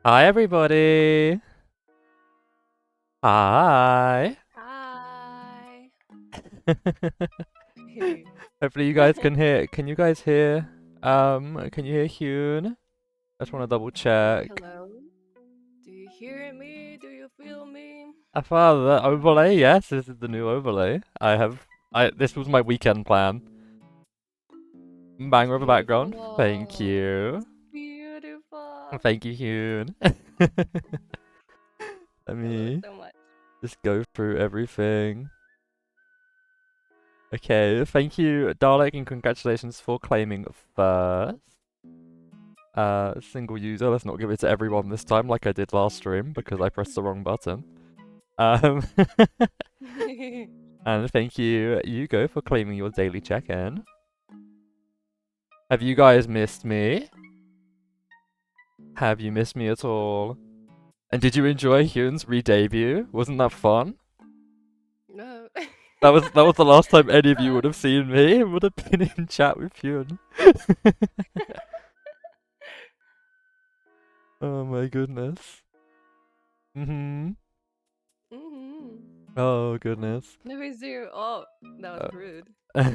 Hi, everybody. Hi. Hi. Hopefully you guys can hear. Can you guys hear? Can you hear Hyun? I just want to double check. Hello. Do you hear me? Do you feel me? I found the overlay. Yes, this is the new overlay. This was my weekend plan. It's Banger of a background. Thank beautiful. you. It's beautiful. Thank you, Hyun. Let I love it me so much. just go through everything. Okay, thank you, Dalek, and congratulations for claiming first. Single user. Let's not give it to everyone this time like I did last stream because I pressed the wrong button. Um, and thank you, Hugo, for claiming your daily check-in. Have you guys missed me? Have you missed me at all? And did you enjoy Hyun's re-debut? Wasn't that fun? No. That was the last time any of you would have seen me. It would have been in chat with Hyun. Oh my goodness. Mhm. hmm Oh goodness. No, it's you. Oh, that was rude. Uh,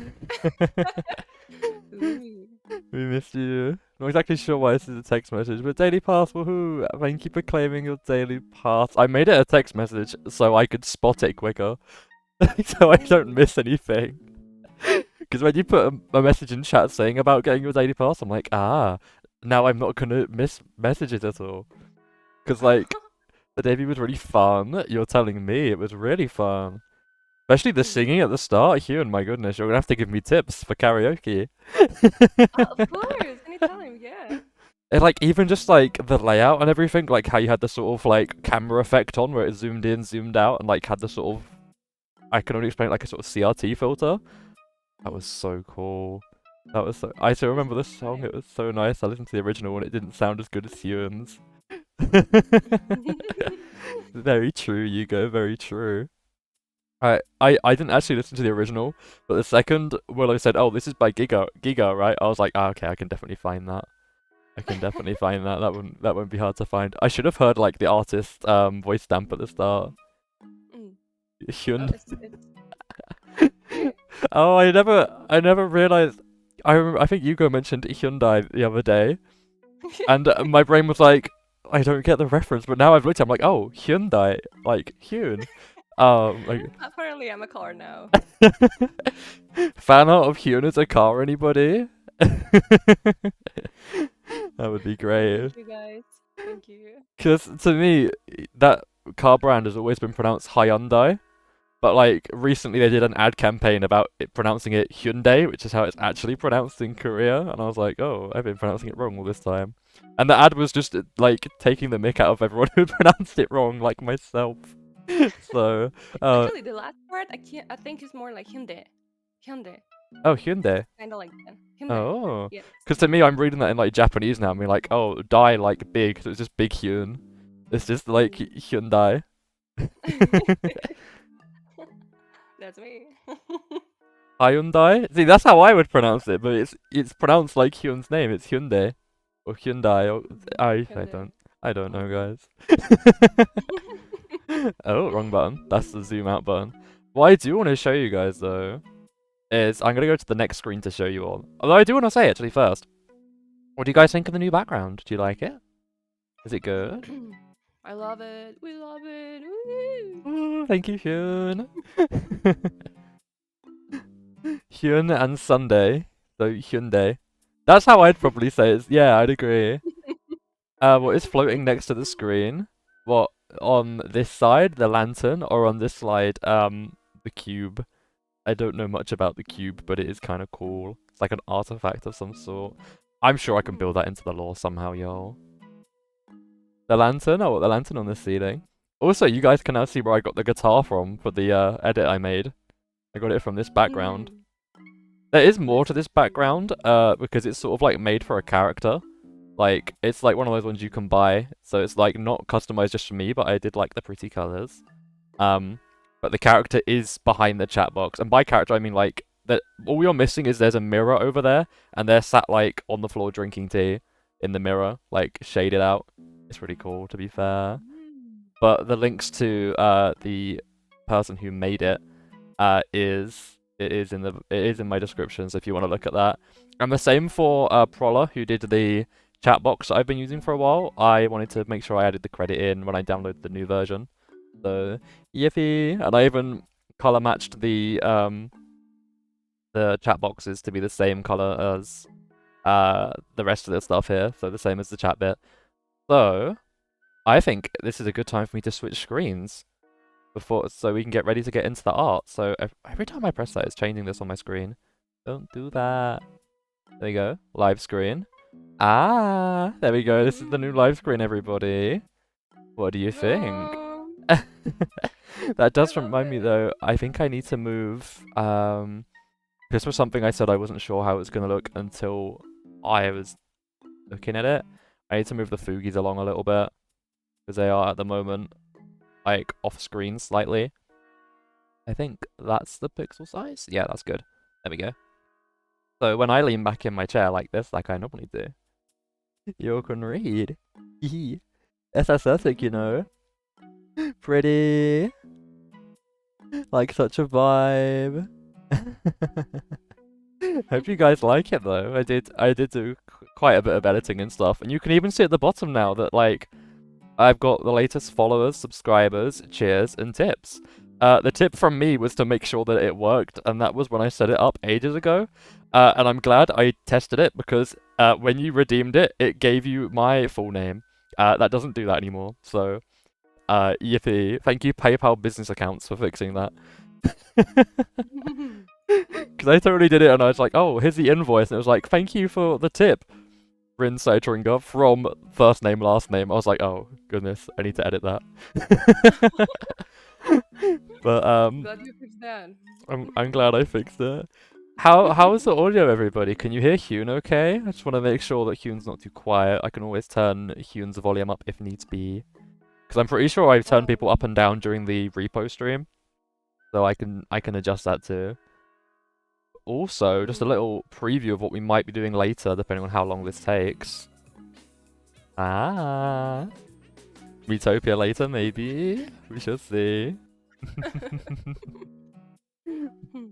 Ooh. We missed you. Not exactly sure why this is a text message, but daily pass, woohoo! Thank you for claiming your daily pass. I made it a text message so I could spot it quicker, so I don't Ooh. miss anything. Because when you put a message in chat saying about getting your daily pass, I'm like, now I'm not gonna miss messages at all. Because like the debut was really fun. You're telling me it was really fun. Especially the singing at the start. Hugh, my goodness, you're gonna have to give me tips for karaoke. Of course. Anytime. Yeah. And like even just like the layout and everything, like how you had the sort of like camera effect on where it zoomed in, zoomed out, and like had the sort of I can only explain it like a sort of CRT filter. That was so cool. That was so. I still remember the song. It Nice. was so nice. I listened to the original and it didn't sound as good as Ewan's. Very true, Hugo. Very true. I didn't actually listen to the original, but the second Willow said, "Oh, this is by Giga, right?" I was like, okay, I can definitely find that. I can definitely find that. That won't be hard to find. I should have heard like the artist voice stamp at the start. Mm. Oh, Hyun. it's yeah. Oh, I never realized. I think Yugo mentioned Hyundai the other day, and my brain was like, I don't get the reference. But now I've looked, I'm like, oh, Hyundai, like Hyun. Like Apparently, I'm a car now. fan art of Hyun as a car. Anybody? That would be great. Thank you, guys. Thank you. Because to me, that car brand has always been pronounced Hyundai. But like recently, they did an ad campaign about it pronouncing it Hyundai, which is how it's actually pronounced in Korea. And I was like, oh, I've been pronouncing it wrong all this time. And the ad was just like taking the mick out of everyone who pronounced it wrong, like myself. So, uh, Actually, the last part I can't. I think is more like Hyundai. Hyundai. oh, It's Hyundai. kind of like that. Hyundai. Oh, Yes. because to me, I'm reading that in like Japanese now. I mean, like, oh, Dai like big, so it's just big Hyun. It's just like Mm. Hyundai. That's me. Hyundai? See, that's how I would pronounce it, but it's pronounced like Hyun's name. It's Hyundai or Hyundai. Or, I Hyundai. don't know, guys. Oh, wrong button. That's the zoom out button. What I do want to show you guys though is I'm gonna go to the next screen to show you all. Although I do want to say actually first, what do you guys think of the new background? Do you like it? Is it good? I love it. We love it. Woo! Ooh, thank you, Hyun. Hyun and Sunday. So Hyundai. That's how I'd probably say it. Yeah, I'd agree. What is floating next to the screen? What on this side, the lantern, or on this slide, the cube? I don't know much about the cube, but it is kind of cool. It's like an artifact of some sort. I'm sure I can build that into the lore somehow, yo. The lantern? Oh, the lantern on the ceiling. Also, you guys can now see where I got the guitar from for the edit I made. I got it from this background. Mm. There is more That's to this cute. background, because it's sort of like made for a character. Like, it's like one of those ones you can buy, so it's like not customized just for me, but I did like the pretty colors. Um, but the character is behind the chat box, and by character I mean like that. All you're missing is there's a mirror over there, and they're sat like on the floor drinking tea in the mirror, like shaded out. looks really cool, to be fair. Mm. But the links to the person who made it is in my description, so if you want to look at that. And the same for Proller, who did the chat box that I've been using for a while. I wanted to make sure I added the credit in when I downloaded the new version. So yippee! And I even color matched the chat boxes to be the same color as the rest of the stuff here, so the same as the chat bit. So I think this is a good time for me to switch screens so we can get ready to get into the art. So every time I press that, it's changing this on my screen. Don't do that. There we go. Live screen. Ah, there we go. This is the new live screen, everybody. What do you think? Oh, That does I love remind me, it. though, I think I need to move. This was something I said I wasn't sure how it was going to look until I was looking at it. I need to move the Fugies along a little bit, because they are at the moment, like, off screen slightly. I think that's the pixel size. Yeah, that's good. There we go. So when I lean back in my chair like this, like I normally do, you can read. It's aesthetic, you know. Pretty. Like such a vibe. Hope you guys like it though. I did do quite a bit of editing and stuff, and you can even see at the bottom now that like I've got the latest followers, subscribers, cheers, and tips. The tip from me was to make sure that it worked, and that was when I set it up ages ago. And I'm glad I tested it because when you redeemed it, it gave you my full name. That doesn't do that anymore. So, yippee! Thank you, PayPal business accounts, for fixing that. Because I totally did it, and I was like, "Oh, here's the invoice," and it was like, "Thank you for the tip." Rin Saitringa from first name, last name. I was like, oh goodness, I need to edit that. But Glad you fixed that. I'm glad I fixed it. How is the audio, everybody? Can you hear Hyun okay? I just want to make sure that Hyun's not too quiet. I can always turn Hyun's volume up if needs be. Because I'm pretty sure I've turned people up and down during the repo stream. So I can adjust that too. Also, just a little preview of what we might be doing later, depending on how long this takes. Ah, Miitopia later, maybe. We shall see.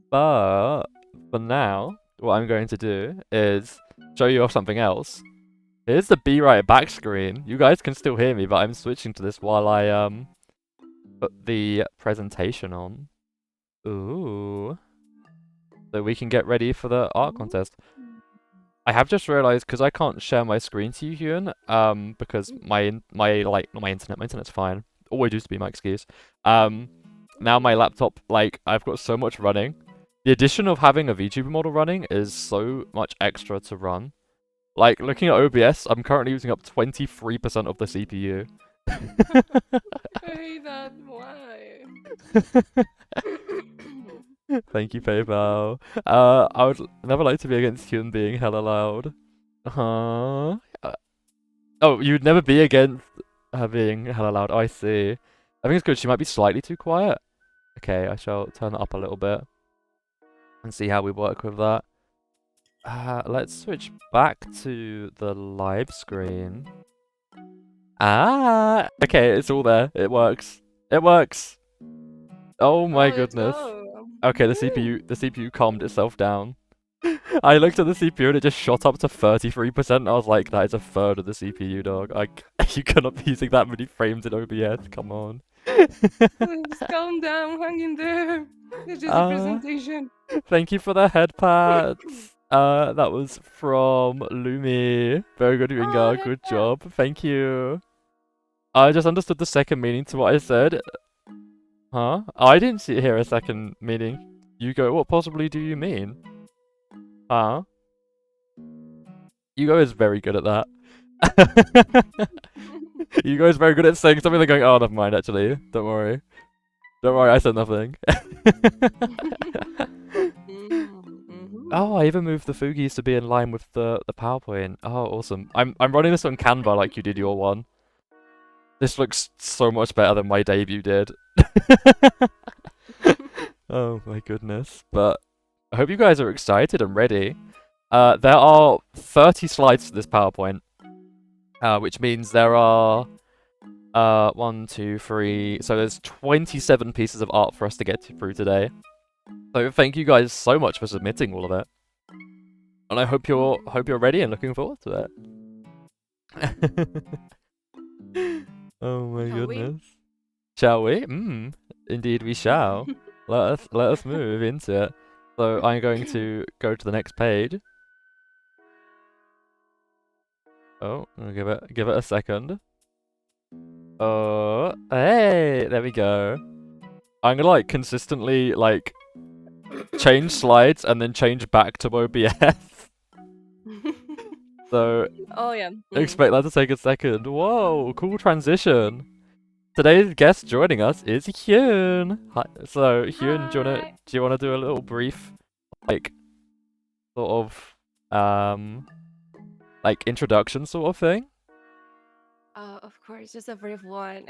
But for now, what I'm going to do is show you off something else. Here's the Be Right Back screen. You guys can still hear me, but I'm switching to this while I put the presentation on. Ooh. So we can get ready for the art contest. I have just realized, because I can't share my screen to you, Hyun, because not my internet's fine. Always used to be my excuse. Now my laptop, like, I've got so much running. The addition of having a VTuber model running is so much extra to run. Like, looking at OBS, I'm currently using up 23% of the CPU. I hate that. Why? Thank you, PayPal. I would never like to be against Hyun being hella loud. Huh? Oh, you'd never be against her being hella loud. Oh, I see. I think it's good. She might be slightly too quiet. Okay, I shall turn it up a little bit and see how we work with that. Let's switch back to the live screen. Ah, okay, it's all there. It works. It works. Oh my Let's goodness. go. Okay, the CPU calmed itself down. I looked at the CPU and it just shot up to 33%. I was like, that is a third of the CPU, dog. You cannot be using that many frames in OBS. Come on. Please calm down. Hang in there. It's just a presentation. Thank you for the head pats. That was from Lumi. Very good, Ringa. Good job. Thank you. I just understood the second meaning to what I said. Huh? I didn't hear a second meaning. You go, what possibly do you mean? Huh? Yugo is very good at that. Yugo is very good at saying something and going, oh, never mind, actually. Don't worry. Don't worry, I said nothing. Oh, I even moved the Fugies to be in line with the PowerPoint. Oh, awesome. I'm running this on Canva like you did your one. This looks so much better than my debut did. Oh my goodness. But I hope you guys are excited and ready. There are 30 slides to this PowerPoint, which means there are 1, 2, 3. So there's 27 pieces of art for us to get through today. So thank you guys so much for submitting all of it, and I hope you're ready and looking forward to it. Oh my Shall we? goodness. Shall we? Indeed we shall. Let us move into it. So I'm going to go to the next page. Oh, I'll give it a second. Oh, hey, there we go. I'm gonna like consistently like change slides and then change back to OBS. So Oh yeah. expect that to take a second. Whoa, cool transition. Today's guest joining us is Hyun. Hi. So Hyun, Hi. do you wanna do a little brief like sort of like introduction sort of thing? Of course, just a brief one.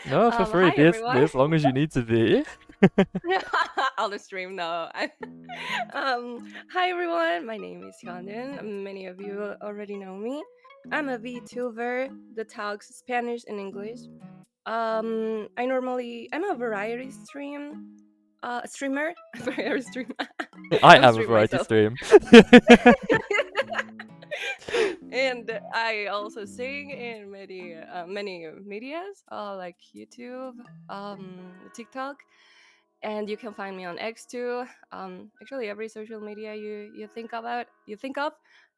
No, for free. Hi Be everyone. as long as you need to be. On the stream now. Hi everyone. My name is Hyundin. Many of you already know me. I'm a VTuber that talks Spanish and English. I'm a variety streamer. Variety streamer. I I'm a am a stream variety myself. stream. And I also sing in many medias, like YouTube, TikTok, and you can find me on X too. Actually, every social media you think of,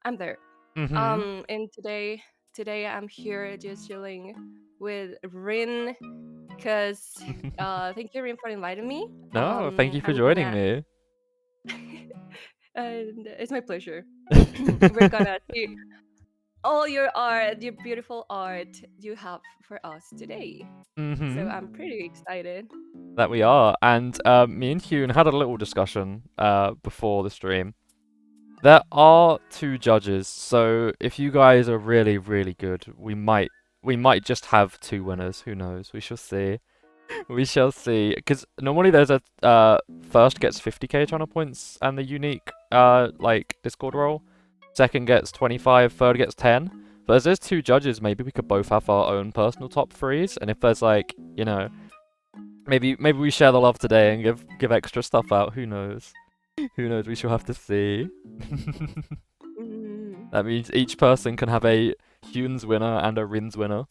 I'm there. And today I'm here just chilling with Rin, cause thank you Rin for inviting me. No, thank you for I'm joining gonna, me. and it's my pleasure. We're gonna see all your art, your beautiful art you have for us today. So I'm pretty excited. That we are. And me and Hyun had a little discussion before the stream. There are two judges, so if you guys are really, really good, we might just have two winners. Who knows? We shall see. We shall see. Because normally there's a first gets 50k channel points and the unique like Discord role. Second gets 25, third gets 10. But as there's two judges, maybe we could both have our own personal top threes. And if there's like, you know, maybe we share the love today and give extra stuff out. Who knows? Who knows? We shall have to see. Mm. That means each person can have a Hyun's winner and a Rin's winner.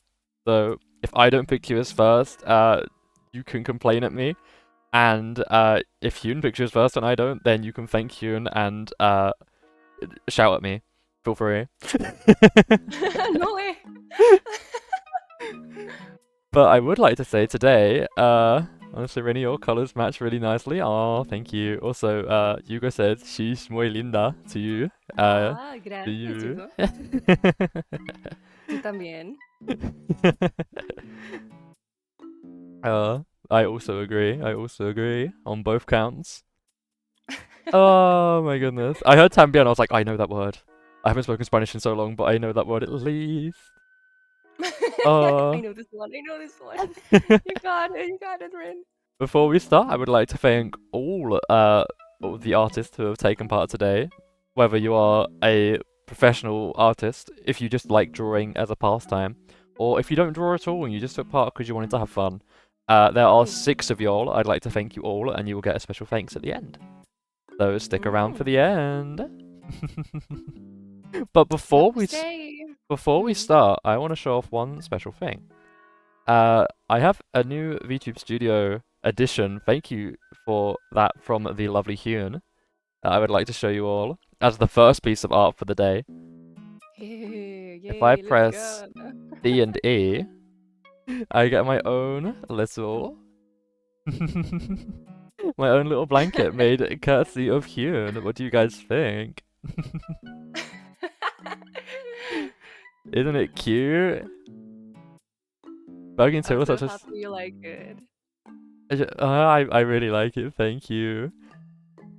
So if I don't pick you as first, you can complain at me. And if Hyun picks you as first and I don't, then you can thank Hyun and shout at me. Feel free. No way. But I would like to say today, honestly, Rennie, your colors match really nicely. Oh, thank you. Also, Hugo said she's muy linda to you. To Gracias, you. Hugo. Tú también. I also agree. I also agree on both counts. Oh my goodness. I heard también, I was like, I know that word. I haven't spoken Spanish in so long, but I know that word at least. I know this one. I know this one. You got it. You got it, Rin. Before we start, I would like to thank all the artists who have taken part today. Whether you are a professional artist, if you just like drawing as a pastime, or if you don't draw at all and you just took part because you wanted to have fun. There are 6 of y'all. I'd like to thank you all, and you will get a special thanks at the end. So stick around for the end. But before we start, I want to show off one special thing. I have a new VTube Studio edition. Thank you for that from the lovely Hyun. I would like to show you all as the first piece of art for the day. If I press D and E, I get my own little my own little blanket made courtesy of Hyun. What do you guys think? Isn't it cute? Berg and Till are such a... happy you like it. I really like it, thank you.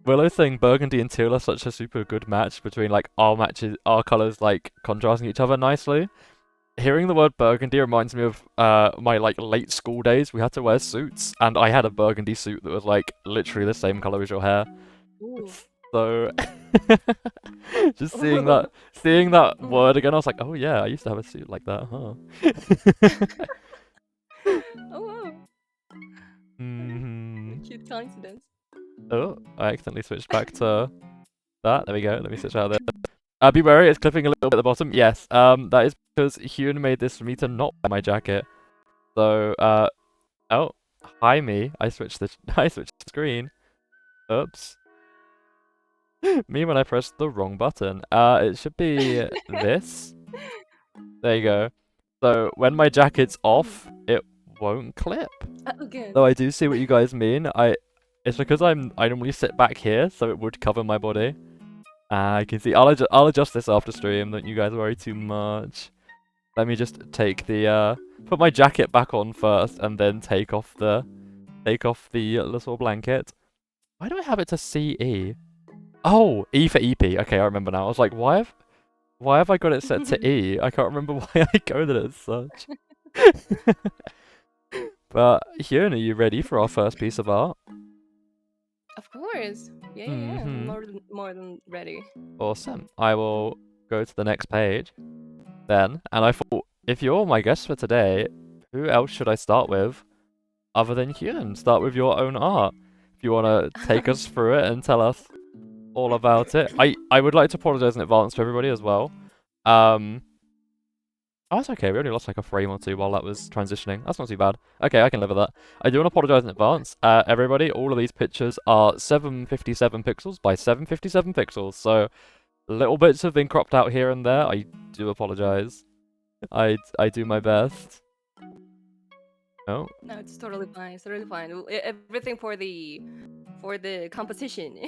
Willow saying Burgundy and Teal are such a super good match between like our colours like contrasting each other nicely. Hearing the word burgundy reminds me of my like late school days. We had to wear suits, and I had a burgundy suit that was like literally the same colour as your hair. Ooh. So just seeing that word again, I was like, oh yeah, I used to have a suit like that, huh? Oh wow, Hmm. cute coincidence. Oh, I accidentally switched back to that. There we go. Let me switch out there. Be wary, it's clipping a little bit at the bottom. Yes, that is because Hyun made this for me to not wear my jacket. So, oh, hi me. I switched the I switched the screen. Oops. Me when I pressed the wrong button. It should be this. There you go. So when my jacket's off, it won't clip. Though Again. I do see what you guys mean. It's because I normally sit back here, so it would cover my body. I can see. I'll adjust this after stream. Don't you guys worry too much. Let me just take the put my jacket back on first, and then take off the little blanket. Why do I have it to CE? Oh, E for EP. Okay, I remember now. I was like, why have I got it set to E? I can't remember why I coded it as such. But Hyun, are you ready for our first piece of art? Of course. Yeah, yeah, yeah. Mm-hmm. More than ready. Awesome. I will go to the next page then. And I thought, if you're my guest for today, who else should I start with other than Hyun? Start with your own art. If you want to take us through it and tell us all about it. I would like to apologize in advance to everybody as well. Oh, that's okay. We only lost like a frame or two while that was transitioning. That's not too bad. Okay, I can live with that. I do want to apologize in advance. Everybody, all of these pictures are 757 pixels by 757 pixels, so little bits have been cropped out here and there. I do apologize. I do my best. Oh. No, it's totally fine. It's totally fine. Everything for the composition.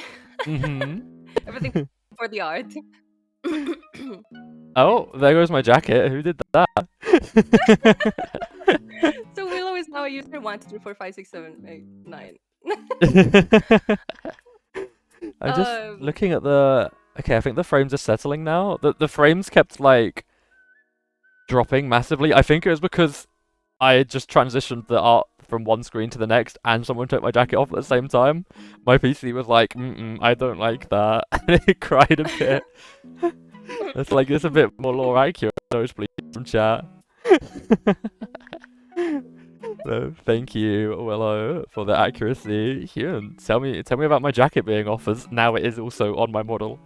Mm-hmm. Everything for the art. Oh, there goes my jacket. Who did that? So Willow is now a user 1, 2, 3, 4, 5, 6, 7, 8, 9. I'm just Um, looking at the. Okay, I think the frames are settling now. The frames kept like dropping massively. I think it was because I had just transitioned the art from one screen to the next, and someone took my jacket off at the same time. My PC was like, I don't like that, and it cried a bit. It's like it's a bit more lore accurate. Those please from chat. So, thank you, Willow, for the accuracy. Here, tell me about my jacket being off, as now it is also on my model.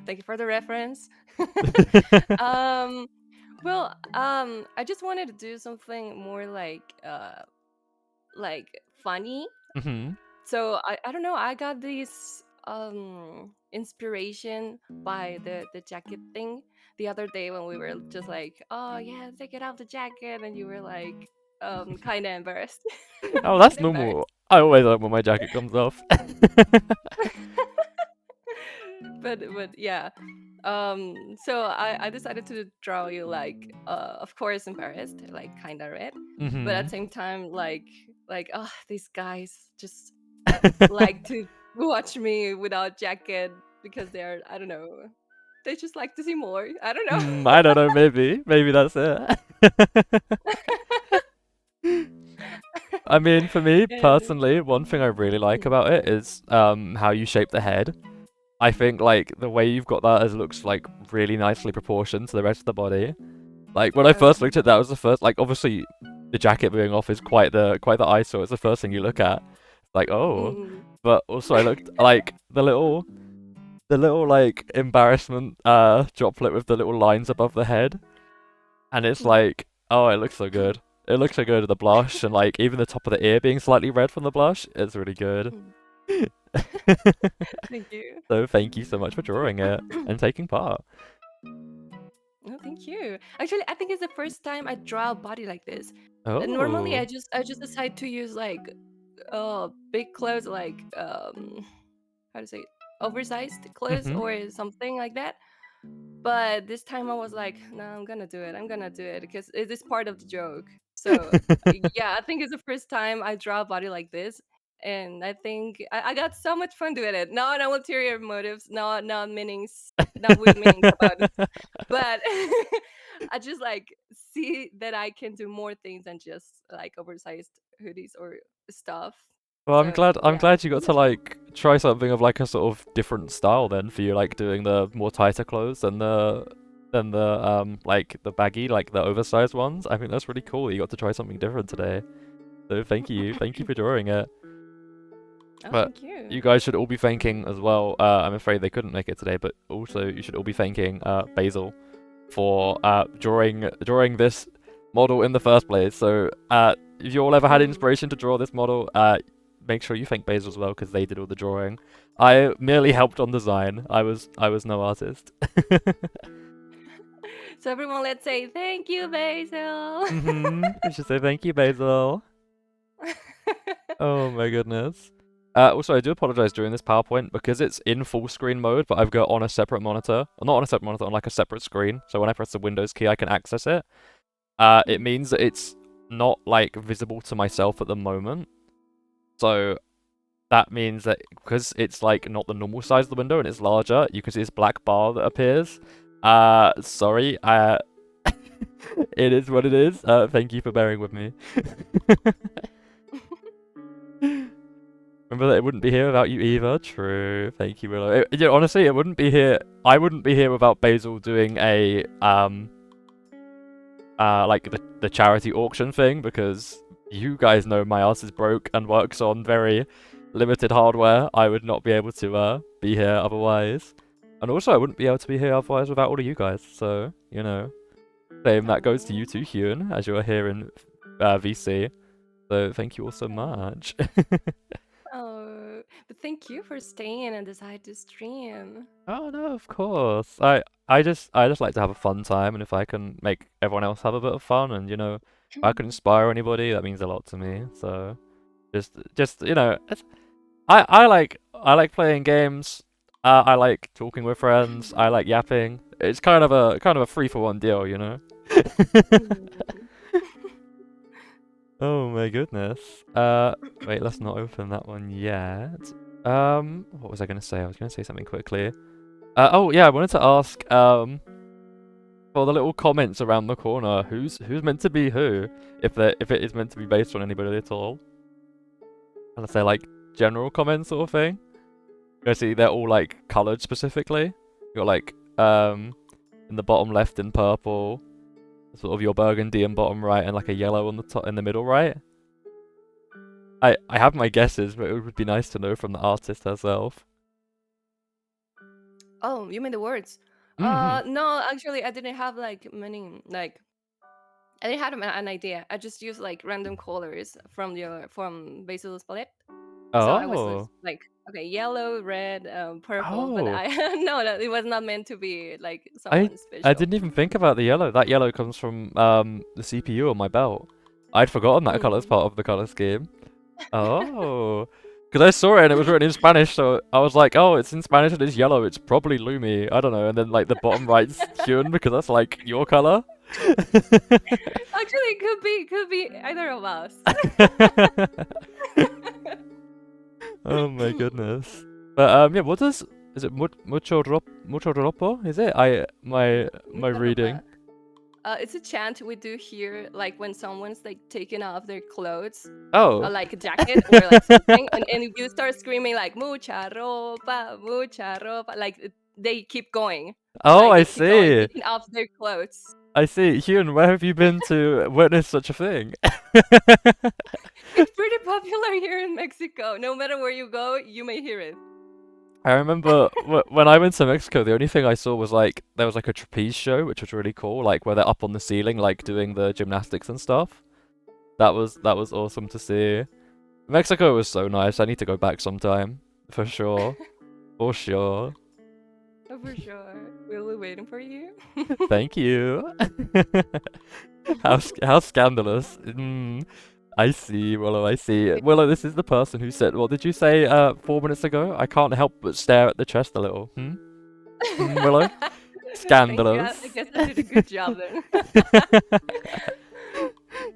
Thank you for the reference. um, I just wanted to do something more like funny. Hmm. So I don't know. I got this inspiration by the jacket thing the other day when we were just like, oh yeah, take it off the jacket, and you were like kind of embarrassed. Oh, Kind that's of embarrassed. normal. I always like when my jacket comes off. But yeah. So I decided to draw you like of course embarrassed, like kind of red, but at Hmm. the same time like oh, these guys just like to watch me without jacket because they're, I don't know, they just like to see more. I don't know. I don't know. Maybe that's it. I mean, for me And personally, one thing I really like about it is how you shape the head. I think like the way you've got that as looks like really nicely proportioned to the rest of the body. Like when I yeah. first looked at that, was the first like obviously the jacket being off is quite the eyesore. It's the first thing you look at. Like oh, Mm. but also I looked like the little like embarrassment droplet with the little lines above the head, and it's Mm. like oh, it looks so good. It looks so good with the blush and like even the top of the ear being slightly red from the blush. It's really good. Mm. Thank you. So thank you so much for drawing it and taking part. No, thank you. Actually, I think it's the first time I draw a body like this. Normally, Oh. I just decide to use like big clothes, like how to say it? Oversized clothes Mhm. or something like that. But this time I was like, no, I'm gonna do it. I'm gonna do it because it is part of the joke. So yeah, I think it's the first time I draw a body like this, and I think I got so much fun doing it. Not ulterior motives, not meanings, not with meanings about it, but I just like see that I can do more things than just like oversized hoodies or stuff. Well, I'm So glad I'm yeah, glad you so got to much fun. like try something of like a sort of different style then for you, like doing the more tighter clothes than the than the like the baggy, like the oversized ones. I think that's really cool. You got to try something different today. So thank you for drawing it. Oh, But thank you. you guys should all be thanking as well. I'm afraid they couldn't make it today, but also you should all be thanking Basil for drawing this model in the first place. So if you all ever had Mm. inspiration to draw this model, make sure you thank Basil as well because they did all the drawing. I merely helped on design. I was no artist. So everyone, let's say thank you, Basil. We should say thank you, Basil. Oh my goodness. Also, I do apologize during this PowerPoint because it's in full screen mode, but I've got on a separate monitor. Well, not on a separate monitor, on like a separate screen. So when I press the Windows key, I can access it. It means that it's not like visible to myself at the moment. So that means that because it's like not the normal size of the window and it's larger, you can see this black bar that appears. Sorry. It is what it is. Thank you for bearing with me. Remember that it wouldn't be here without you either. True. Thank you, Willow. Honestly, it wouldn't be here. I wouldn't be here without Basil doing a like the charity auction thing because you guys know my ass is broke and works on very limited hardware. I would not be able to be here otherwise. And also I wouldn't be able to be here otherwise without all of you guys. So, same that goes to you too, Hyun, as you are here in VC. So thank you all so much. Oh, but thank you for staying and decide to stream. Oh no, of course. I just like to have a fun time, and if I can make everyone else have a bit of fun, and if I can inspire anybody, that means a lot to me. So just I like playing games. I like talking with friends. I like yapping. It's kind of a free for one deal, you know. Oh my goodness. Wait, let's not open that one yet. What was I gonna say? I was gonna say something quickly. Oh yeah, I wanted to ask for the little comments around the corner, who's meant to be who, if it is meant to be based on anybody at all. And I say like general comments sort of thing. You see, they're all like coloured specifically. You got like in the bottom left in purple, sort of your burgundy in bottom right, and like a yellow on the top in the middle right. I have my guesses, but it would be nice to know from the artist herself. Oh, you mean the words? Mm-hmm. No, actually, I didn't have like many like. I didn't have an idea. I just used like random colors from Basil's palette. So I was Oh. just like, okay, yellow, red, purple, but Oh. I no, no, it was not meant to be like I someone I special. didn't even think about the yellow. That yellow comes from the CPU on my belt. I'd forgotten that color's Mm. part of the color scheme. Oh. Because I saw it and it was written in Spanish, so I was like, oh, it's in Spanish and it's yellow. It's probably Lumi. I don't know. And then like the bottom right's Hyun because that's like your color. Actually, it could be either of us. Oh my goodness. But yeah, is it mucho ropo? Is it? My reading. Miitopia. It's a chant we do here, like when someone's like taking off their clothes, Oh. like a jacket or like something, and you start screaming like mucha ropa, like they keep going, Oh, like I they keep going, see. taking off their clothes. I see. Hyun, where have you been to witness such a thing? It's pretty popular here in Mexico. No matter where you go, you may hear it. I remember when I went to Mexico, the only thing I saw was like there was like a trapeze show, which was really cool, like where they're up on the ceiling, like doing the gymnastics and stuff. That was awesome to see. Mexico was so nice. I need to go back sometime, for sure, for sure. Oh, for sure. We'll be waiting for you. Thank you. How scandalous. I see, Willow, I see. Willow, this is the person who said, what did you say 4 minutes ago? I can't help but stare at the chest a little. Willow? Thank you. I Scandalous. guess I did a good job then.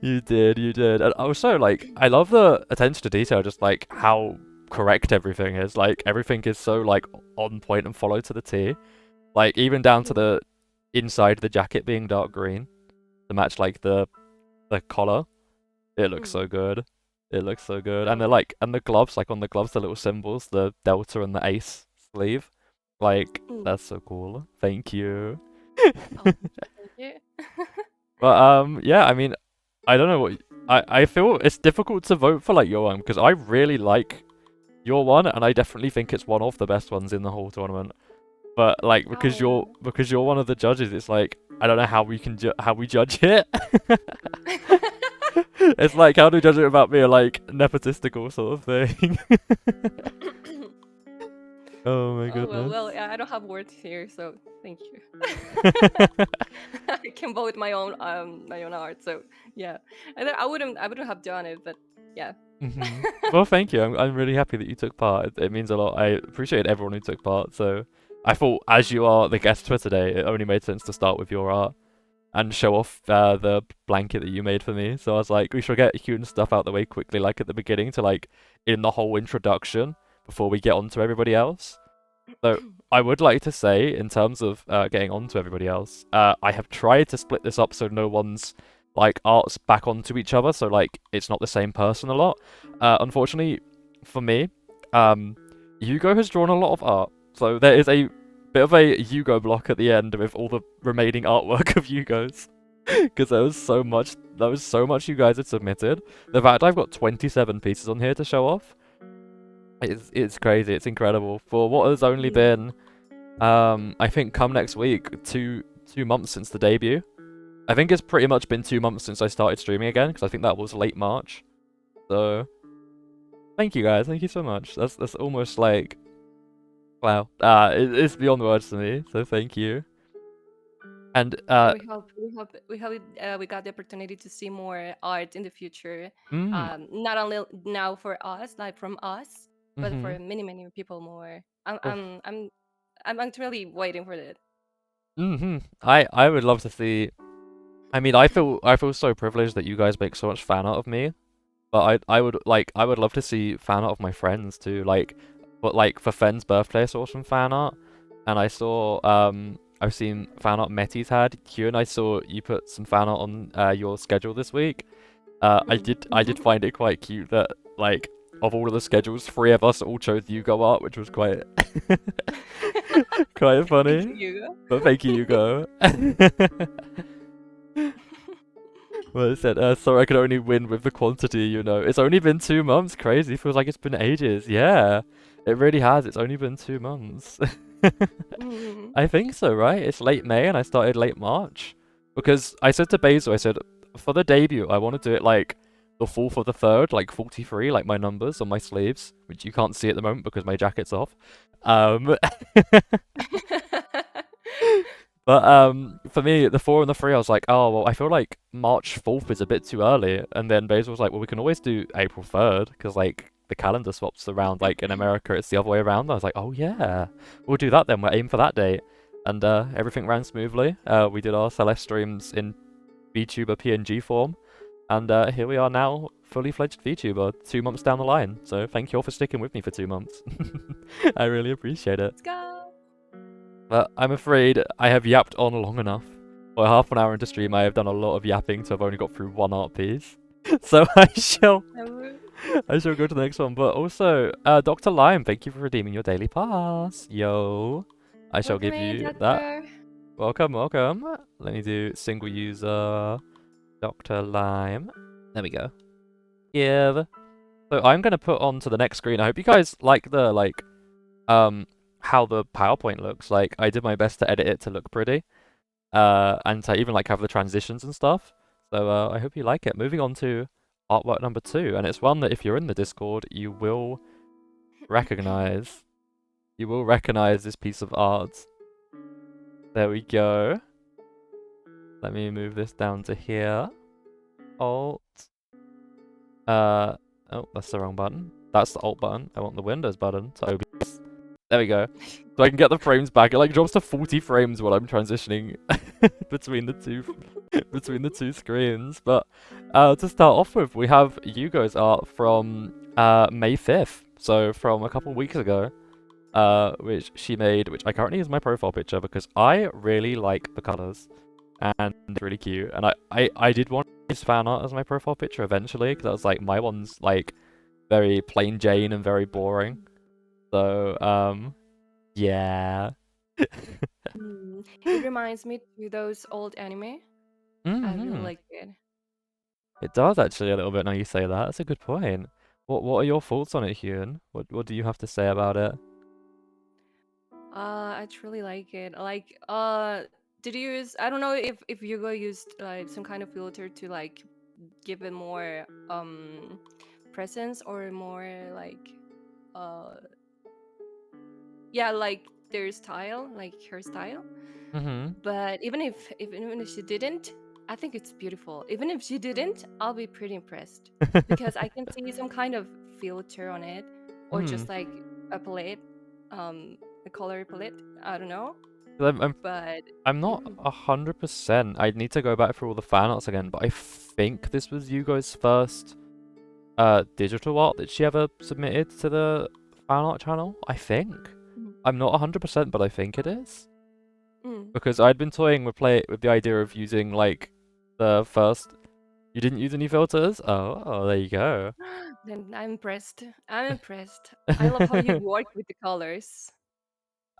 You did. And also, like, I love the attention to detail, just like how correct everything is. Like, everything is so, like, on point and followed to the T. Like, even down to the inside of the jacket being dark green to match, like, the collar. It looks so good. It looks so good. And they're like, and the gloves, like on the gloves, the little symbols, the delta and the ace sleeve. Like, that's so cool. Thank you. Oh, thank you. But yeah, I mean, I don't know what I feel it's difficult to vote for like your one because I really like your one, and I definitely think it's one of the best ones in the whole tournament. But like Oh. because you're one of the judges, it's like I don't know how we can how we judge it. It's like how do we judge it about me, like nepotistical sort of thing. Oh my Oh well, goodness. I don't have words here, so thank you. I can vote my own art, so yeah. I wouldn't have done it, but yeah. Well, thank you. I'm really happy that you took part. It means a lot. I appreciate everyone who took part. So I thought, as you are the guest for today, it only made sense to start with your art and show off the blanket that you made for me. So I was like, we should get Hugh and stuff out the way quickly, like at the beginning, to like in the whole introduction before we get on to everybody else. So I would like to say, in terms of getting on to everybody else, I have tried to split this up so no one's like arts back onto each other, so like it's not the same person a lot. Unfortunately, for me, Hugo has drawn a lot of art, so there is a bit of a Hugo block at the end with all the remaining artwork of Hugo's. Because there was so much you guys had submitted. The fact I've got 27 pieces on here to show off, it's crazy. It's incredible for what has only been, I think come next week, 2 months since the debut. I think it's pretty much been 2 months since I started streaming again because I think that was late March. So thank you guys, thank you so much. That's almost like wow. It's beyond words to me. So thank you. And We got the opportunity to see more art in the future. mm, Not only now for us, like from us, but for mhm. many people more. Well, I'm actually waiting for that. I would love to see. I mean, I feel so privileged that you guys make so much fan art of me. But I would love to see fan art of my friends too. Like, but like for Fenn's birthday, I saw some fan art, and I saw I've seen fan art Metti's had. Q and I saw you put some fan art on your schedule this week. I did find it quite cute that like of all of the schedules, 3 of us all chose Yugo art, which was quite quite Thank you, funny. Hugo. But thank you, Hugo. Well, it said, sorry I could only win with the quantity, you know. It's only been 2 months, crazy. Feels like it's been ages. Yeah, it really has. It's only been 2 months. Mm. I think so, right? It's late May and I started late March. Because I said to Basil, I said, for the debut, I want to do it like the 4th or the 3rd, like 43, like my numbers on my sleeves, which you can't see at the moment because my jacket's off. Um, But for me, the 4 and the 3, I was like, oh well, I feel like March 4th is a bit too early. And then Basil was like, well, we can always do April 3rd because like the calendar swaps around. Like in America, it's the other way around. I was like, oh yeah, we'll do that then. We'll aim for that date. And everything ran smoothly. We did our Celeste streams in VTuber PNG form, and here we are now, fully fledged VTuber, 2 months down the line. So thank you all for sticking with me for 2 months. I really appreciate it. Let's go. But I'm afraid I have yapped on long enough. For half an hour into stream, I have done a lot of yapping, so I've only got through one art piece. So I shall go to the next one. But also, Dr. Lime, thank you for redeeming your daily pass. Yo, I shall Welcome give in, you that. Doctor. Welcome, welcome. Let me do single user Dr. Lime. There we go. Give. So I'm gonna put onto the next screen. I hope you guys like the how the PowerPoint looks. Like I did my best to edit it to look pretty, and to even like have the transitions and stuff. So I hope you like it. Moving on to artwork number 2, and it's one that if you're in the Discord, you will recognize. You will recognize this piece of art. There we go. Let me move this down to here. Alt. Oh, that's the wrong button. That's the Alt button. I want the Windows button to OBS. There we go. So I can get the frames back. It like drops to 40 frames while I'm transitioning between the two screens. But to start off with, we have Hugo's art from May 5th. So from a couple weeks ago. Which she made, which I currently use my profile picture because I really like the colours. And it's really cute. And I did want to use fan art as my profile picture eventually, because I was like, my one's like very plain Jane and very boring. So, yeah. It reminds me to those old anime. I really Mm-hmm. like it. It does actually a little bit now you say that. That's a good point. What are your thoughts on it, Hyun? What do you have to say about it? I truly like it. Like, did you use? I don't know if Hugo used like some kind of filter to like give it more presence or more like uh yeah, like their style, like her style. Mm-hmm. But even if she didn't, I think it's beautiful. Even if she didn't, I'll be pretty impressed because I can see some kind of filter on it, or Hmm. just like a palette, um, a color palette. I don't know, 'Cause but I'm not mm, 100%. I'd need to go back through all the fan arts again, but I think this was Yugo's first digital art that she ever submitted to the fan art channel. I think. mm, I'm not 100%, but I think it is. mm. Because I'd been toying with the idea of using like the first. You didn't use any filters? Oh, there you go. Then I'm impressed. I'm impressed. I love how you work with the colors.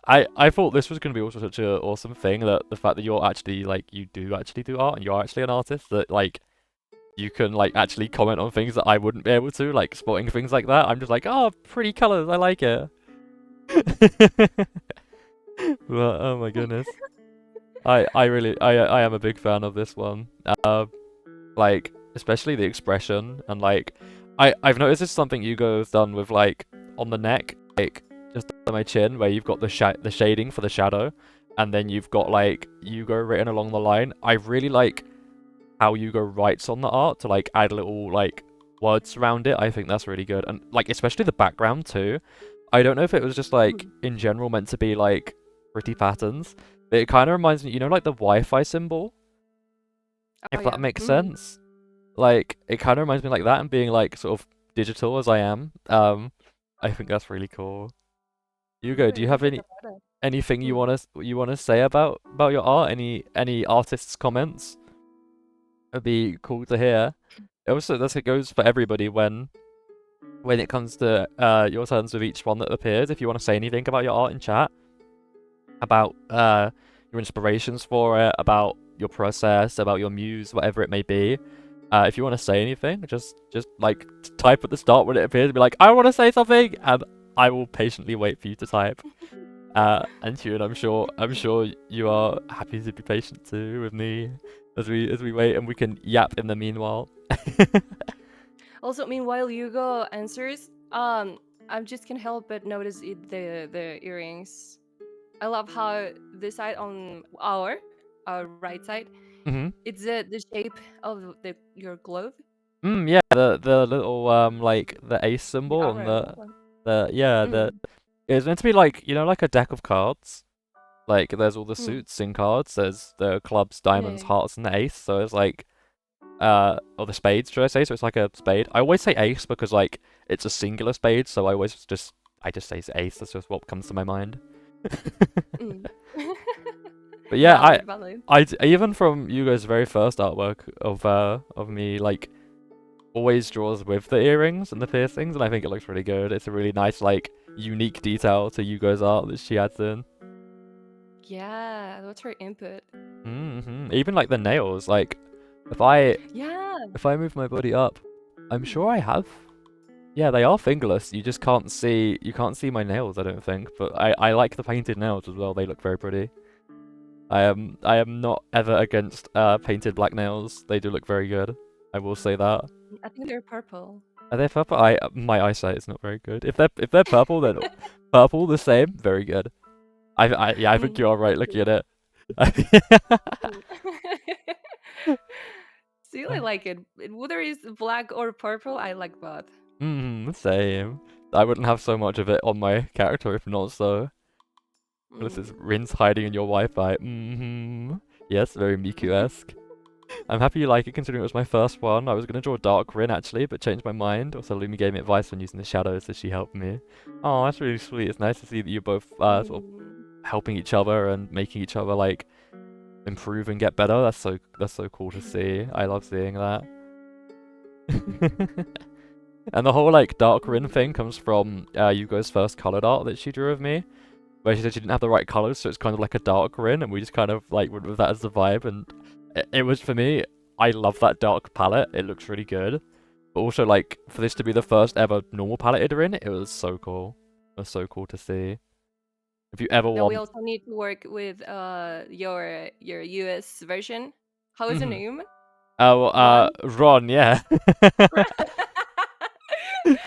I thought this was gonna be also such an awesome thing, that the fact that you're actually like you do actually do art and you're actually an artist, that like you can like actually comment on things that I wouldn't be able to, like spotting things like that. I'm just like, oh, pretty colors, I like it. But oh my goodness, I really I am a big fan of this one. Like especially the expression, and like I've noticed this is something Hugo has done with like on the neck, like just under my chin, where you've got the shading for the shadow, and then you've got like Hugo written along the line. I really like how Hugo writes on the art to like add little like words around it. I think that's really good, and like especially the background too. I don't know if it was just like Mm. in general meant to be like pretty patterns, but it kind of reminds me, you know, like the Wi-Fi symbol, Oh if that yeah. makes sense. Like it kind of reminds me like that, and being like sort of digital as I am. I think that's really cool. Hugo, Ooh, do you I have forgot about it. anything Mm. you wanna say about your art? Any artists' comments? It'd be cool to hear. It also that's it goes for everybody when it comes to your turns with each one that appears. If you want to say anything about your art in chat, about your inspirations for it, about your process, about your muse, whatever it may be. If you want to say anything, just like type at the start when it appears, and be like, I want to say something, and I will patiently wait for you to type. And Hugh, I'm sure you are happy to be patient too with me as we wait, and we can yap in the meanwhile. Also, meanwhile, Hugo answers. I just can't help but notice the earrings. I love how the side on our right side, Mhm. it's the shape of the your glove, Yeah, the little like the ace the symbol on aura. the yeah, the Mm, it's meant to be like, you know, like a deck of cards. Like there's all the mm, suits in cards. There's the clubs, diamonds, yeah. hearts, and the ace. So it's like or the spades, should I say? So it's like a spade. I always say ace because like it's a singular spade, so I just say ace. That's just what comes to my mind. Mm. But yeah, Valid, valid. even from Yugo's very first artwork of me, like always draws with the earrings and the piercings, and I think it looks really good. It's a really nice like unique detail to Yugo's art that she adds in. Yeah, what's her input? Even like the nails, like if I Yeah. if I move my body up, I'm sure I have. Yeah, they are fingerless. You can't see my nails, I don't think, but I like the painted nails as well. They look very pretty. I am not ever against painted black nails. They do look very good. I will say that. I think they're purple. Are they purple? My eyesight is not very good. If they're purple, then purple the same. Very good. Yeah, I think Mm, you are right looking cool. at it. Mm. Still, I like it. Whether it's black or purple, I like both. Same. I wouldn't have so much of it on my character if not so. This is Mm. Rin's hiding in your Wi-Fi. Yes, very Miku-esque. I'm happy you like it, considering it was my first one. I was gonna draw Dark Rin actually, but changed my mind. Also, Lumi gave me advice when using the shadows, so she helped me. Oh, that's really sweet. It's nice to see that you're both sort of Mm. helping each other and making each other like improve and get better. That's so cool to see. I love seeing that. And the whole like Dark Rin thing comes from Yugo's first colored art that she drew of me. where she said she didn't have the right colors, so it's kind of like a dark Rin, and we just kind of like went with that as the vibe, and it was for me. I love that dark palette. It looks really good, but also like for this to be the first ever normal paletted Rin, it was so cool. It was so cool to see. If you ever Now we want, also need to work with your US version. How is the hmm name? oh, Ron? Ron, yeah.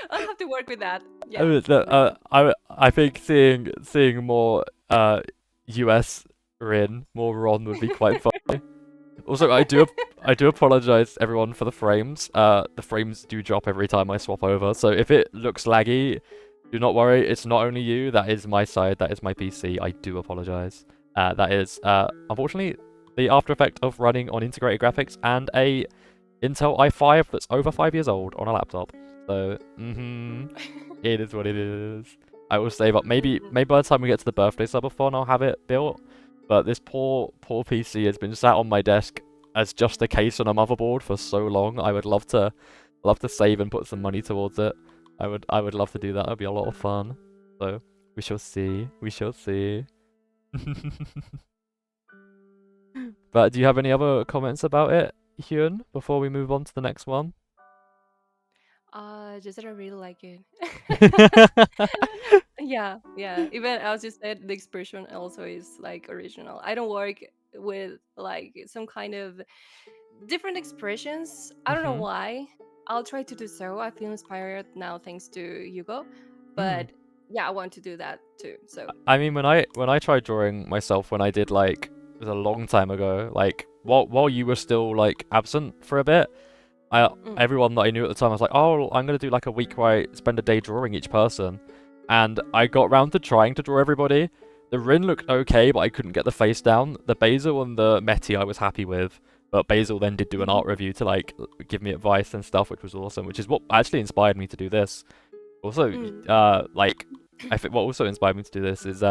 I'll have to work with that. I Yeah, mean, Ron. I think seeing more US Rin, more Ron would be quite fun. Also, I do apologize everyone for the frames. The frames do drop every time I swap over, so if it looks laggy, do not worry. It's not only you. That is my side. That is my PC. I do apologize. That is unfortunately the after effect of running on integrated graphics and a Intel i5 that's over 5 years old on a laptop. So, it is what it is. I will save up. Maybe by the time we get to the birthday subathon, I'll have it built. But this poor PC has been sat on my desk as just a case on a motherboard for so long. I would love to save and put some money towards it. I would love to do that. It'd be a lot of fun. So we shall see. We shall see. But do you have any other comments about it, Hyun, before we move on to the next one? Just that I really like it. Yeah, yeah. Even as you said, the expression also is like original. I don't work with like some kind of different expressions. I don't know Mhm. why. I'll try to do so. I feel inspired now thanks to Hugo. Mm. But yeah, I want to do that too. So I mean, when I tried drawing myself, when I did like it was a long time ago, like while you were still like absent for a bit, mm, everyone that I knew at the time, I was like, oh, I'm gonna do like a week where I spend a day drawing each person, and I got round to trying to draw everybody. The Rin looked okay, but I couldn't get the face down. The Basil and the Meti I was happy with, but Basil then did do an art review to like give me advice and stuff, which was awesome. Which is what actually inspired me to do this. Also, mm, like I think what also inspired me to do this is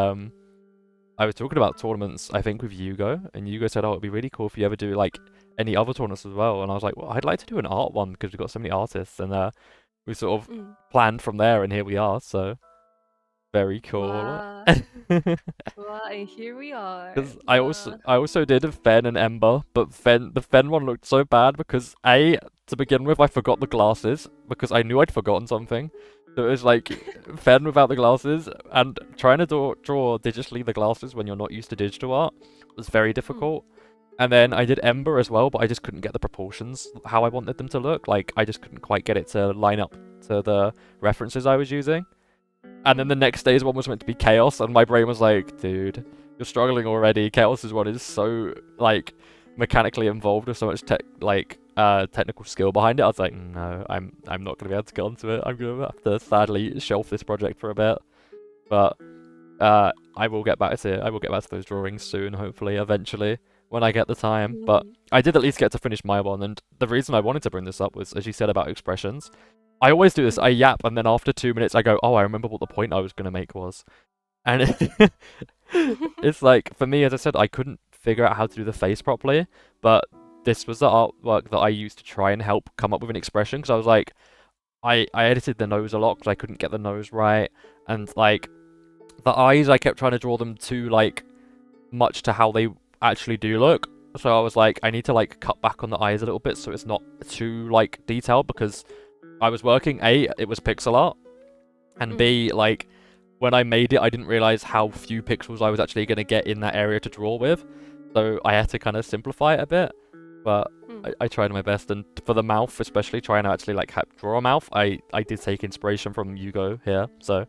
I was talking about tournaments, I think, with Hugo, and Hugo said, oh, it'd be really cool if you ever do, like, any other tournaments as well. And I was like, well, I'd like to do an art one, because we've got so many artists, and we sort of mm. planned from there, and here we are, so very cool. Wow. Wow, and here we are. Because Wow. I also did a Fen and Ember, but the Fen one looked so bad because to begin with, I forgot the glasses because I knew I'd forgotten something. So it was like Fen without the glasses, and trying to draw digitally the glasses when you're not used to digital art was very Mm, difficult. And then I did Ember as well, but I just couldn't get the proportions how I wanted them to look. Like I just couldn't quite get it to line up to the references I was using. And then mm, the next day's one was meant to be Chaos, and my brain was like, dude, you're struggling already. Chaos's one is so like mechanically involved with so much technical skill behind it. I was like, no, I'm not gonna be able to get onto it. I'm gonna have to sadly shelf this project for a bit. But I will get back to it. I will get back to those drawings soon, hopefully, eventually, when I get the time. But mm, I did at least get to finish my one, and the reason I wanted to bring this up was, as you said about expressions, I always do this. mm. I yap, and then after 2 minutes, I go, "Oh, I remember what the point I was gonna make was." And it's like for me, as I said, I couldn't figure out how to do the face properly, but this was the artwork that I used to try and help come up with an expression because I was like, I edited the nose a lot because I couldn't get the nose right, and like the eyes, I kept trying to draw them too like much to how they actually do look. So I was like, I need to like cut back on the eyes a little bit so it's not too like detailed because I was working A, it was pixel art, and Mm, B, like when I made it, I didn't realize how few pixels I was actually gonna get in that area to draw with. So I had to kind of simplify it a bit, but mm. I tried my best. And for the mouth, especially trying to actually like draw a mouth, I did take inspiration from Yugo here. So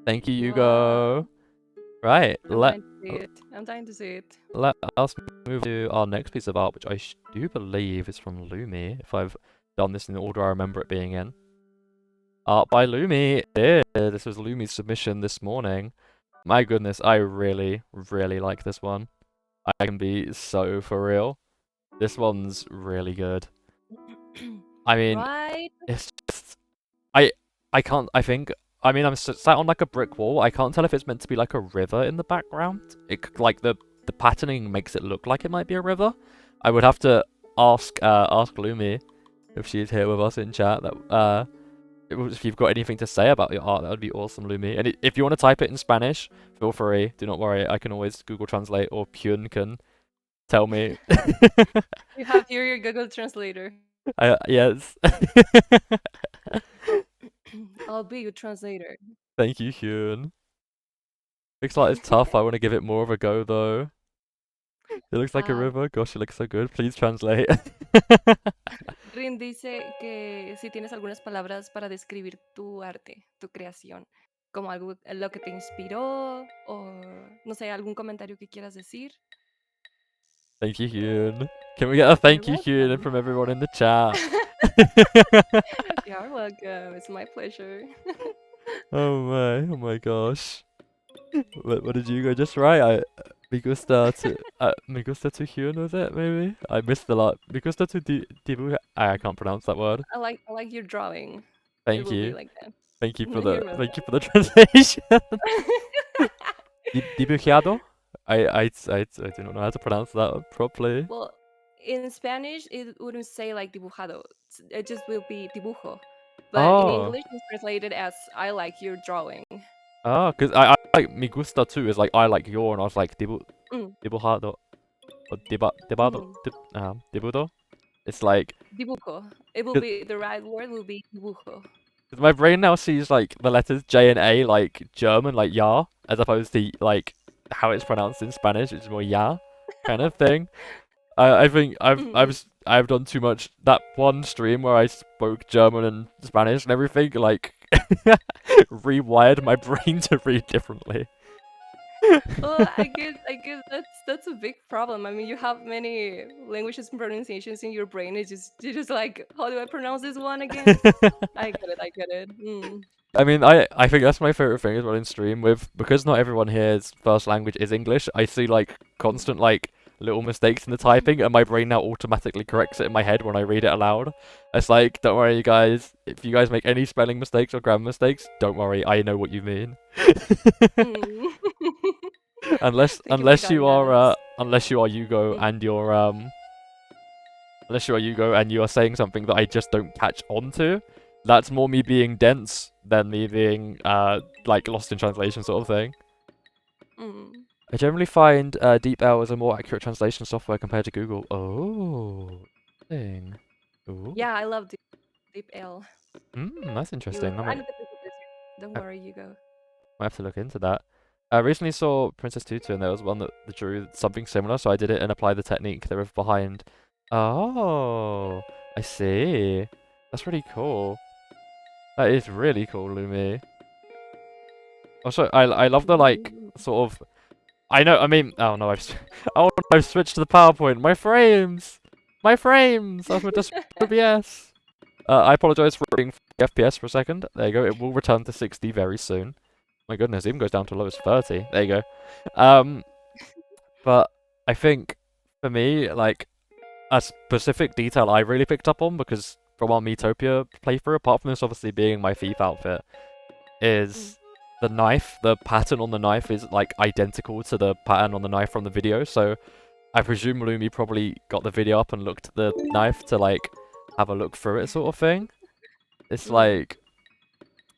thank you, Wow. Yugo. Right, I'm dying to see it. I'm dying to see it. let us move to our next piece of art, which I do believe is from Lumi, if I've done this in the order I remember it being in. Art by Lumi. This was Lumi's submission this morning. My goodness, I really, really like this one. I can be so for real. This one's really good. I mean, Right? it's just I can't. I mean, I'm sat on like a brick wall. I can't tell if it's meant to be like a river in the background. Like the patterning makes it look like it might be a river. I would have to ask Lumi if she's here with us in chat. That if you've got anything to say about your art, that would be awesome, Lumi. And if you want to type it in Spanish, feel free. Do not worry. I can always Google Translate, or Pyun can tell me. You have here your Google Translator. Yes. I'll be your translator. Thank you, Hyun. Looks like it's tough. I want to give it more of a go, though. It looks like a river. Gosh, it looks so good. Please translate. Rin dice que si tienes algunas palabras para describir tu arte, tu creación, como algo lo que te inspiró o no sé, algún comentario que quieras decir. Thank you, Hyun. Can we get a You're thank you, Hyun, welcome. from everyone in the chat? You're welcome. It's my pleasure. Oh my gosh. What did you go just right? Me gusta tu Hyun, was it, maybe? I missed a lot. Me gusta tu dibujo. I can't pronounce that word. I like your drawing. It Thank will be you. like that. Thank you for You're welcome. the translation. Dibujado? I do not know how to pronounce that properly. Well, in Spanish, it wouldn't say like dibujado. It just will be dibujo. But in Oh. English, it's translated as I like your drawing. Oh, because I like me gusta too is like I like your, and I was like Mm, dibujado or mhm. dibudo. It's like Dibujo. It will be, the right word will be dibujo. because my brain now sees like the letters J and A like German, like ja, as opposed to like how it's pronounced in Spanish, which is more ja kind of thing. I think Mhm. I've done too much. That one stream where I spoke German and Spanish and everything, like rewired my brain to read differently. Well, I guess that's a big problem. I mean, you have many languages and pronunciations in your brain. It's just you're just like, how do I pronounce this one again? I get it. I get it. Mm. I mean, I think that's my favorite thing as well in stream with because not everyone here's first language is English. I see like Mm. constant like little mistakes in the typing, and my brain now automatically corrects it in my head when I read it aloud. It's like, don't worry, you guys. If you guys make any spelling mistakes or grammar mistakes, don't worry. I know what you mean. Mm. Thank you for guiding us. Unless you are Yugo Mm. and you are saying something that I just don't catch on to, that's more me being dense than me being like lost in translation sort of thing. Mm. I generally find DeepL is a more accurate translation software compared to Google. Oh, thing. Ooh. Yeah, I love Deep L. That's interesting. I need to pick up this. Don't I worry, you go. might have to look into that. I recently saw Princess Tutu, and there was one that drew something similar, so I did it and applied the technique that was behind. Oh, I see. That's really cool. That is really cool, Lumi. Also, I love the like Mm. sort of. I know. I mean, oh no, I've switched to the PowerPoint. My frames, my frames. I was meant to switch to OBS. I apologize for being 40 FPS for a second. There you go. It will return to 60 very soon. My goodness, it even goes down to low as 30. There you go. Um, but I think for me, like a specific detail I really picked up on because from our Miitopia playthrough, apart from this obviously being my thief outfit, Mm. is the knife. The pattern on the knife is like identical to the pattern on the knife from the video. So I presume Lumi probably got the video up and looked at the knife to like have a look through it, sort of thing. It's Mm. like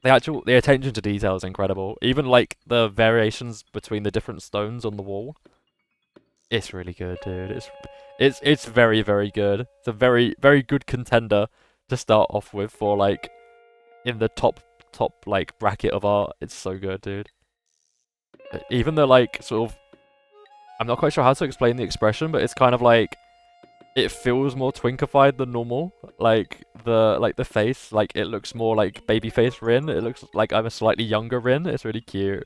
the attention to detail is incredible. Even like the variations between the different stones on the wall. It's really good, dude. It's very very good. It's a very good contender to start off with for like in the top like bracket of art. It's so good, dude. Even the like sort of I'm not quite sure how to explain the expression, but it's kind of like it feels more twinkified than normal. Like the face, like it looks more like babyface Rin. It looks like I'm a slightly younger Rin. It's really cute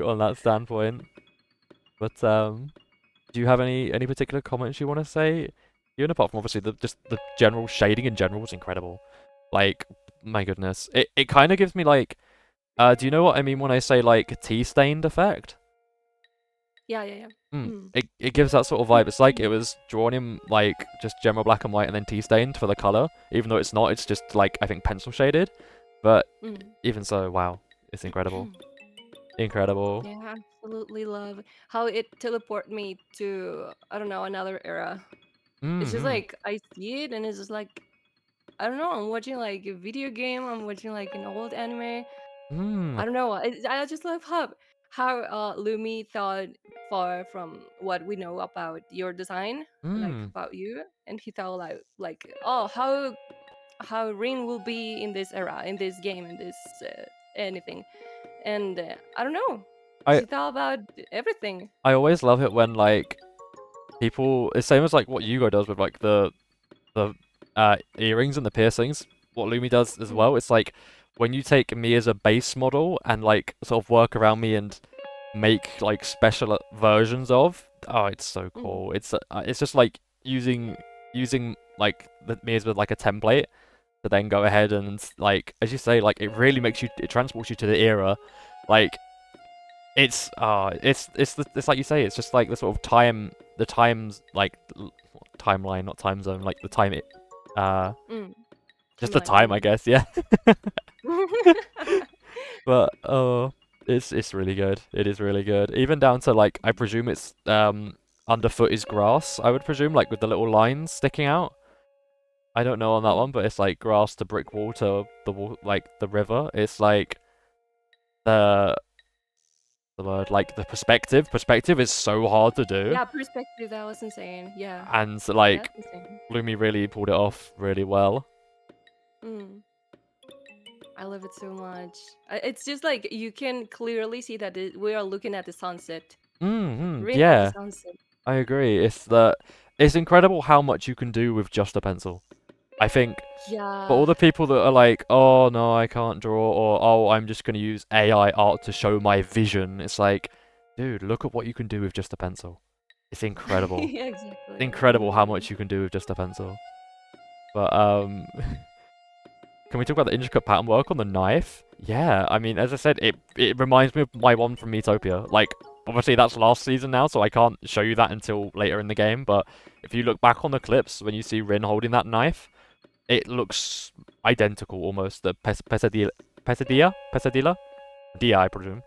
on that standpoint. But do you have any particular comments you want to say? Even apart from obviously just the general shading in general is incredible. Like my goodness, it kind of gives me like do you know what I mean when I say like tea stained effect? Yeah, yeah, yeah. Mm. It gives that sort of vibe. It's like it was drawn in like just general black and white and then tea stained for the color, even though it's not. It's just like I think pencil shaded. But Mm. even so, wow, it's incredible, incredible. Yeah, I absolutely love how it teleport me to, I don't know, another era. It's just Mm-hmm. like I see it and it's just like I don't know. I'm watching like a video game. I'm watching like an old anime. Mm, I don't know. I just love how Lumi thought far from what we know about your design, like mm. about you, and he thought like oh how Rin will be in this era, in this game, in this anything, and I don't know. I She thought about everything. I always love it when like people. It's same as like what Yugo does with like the earrings and the piercings. What Lumi does as Mm, well. It's like when you take me as a base model and like sort of work around me and make like special versions of. Oh, it's so mm. cool. It's just like using like me as with like a template to then go ahead and like as you say like it transports you to the era. Like it's like you say, it's just like the sort of the times like timeline, not time zone, like the time uh Mm. just the Timeline. time, I guess, yeah. But it's really good. It is really good. Even down to like I presume it's underfoot is grass, I would presume, like with the little lines sticking out. I don't know on that Mm. one, but it's like grass to brick wall to the wall, like the river. It's like the the word like the perspective. Perspective is so hard to do, Yeah, perspective. That was insane. Yeah, and that's like insane. Lumi really pulled it off really well. Mm. I love it so much. It's just like you can clearly see that we are looking at the sunset. Rin at the Yeah, sunset. I agree. It's incredible how much you can do with just a pencil. I think for all Yeah. the people that are like, oh no, I can't draw, or oh, I'm just gonna use AI art to show my vision. It's like, dude, look at what you can do with just a pencil. It's incredible. Yeah, exactly. Incredible how much you can do with just a pencil. But can we talk about the intricate pattern work on the knife? Yeah, I mean, as I said, it reminds me of my one from Miitopia. Like, obviously that's last season now, so I can't show you that until later in the game. But if you look back on the clips when you see Rin holding that knife, it looks identical almost. The pesadilla, dia, I presume.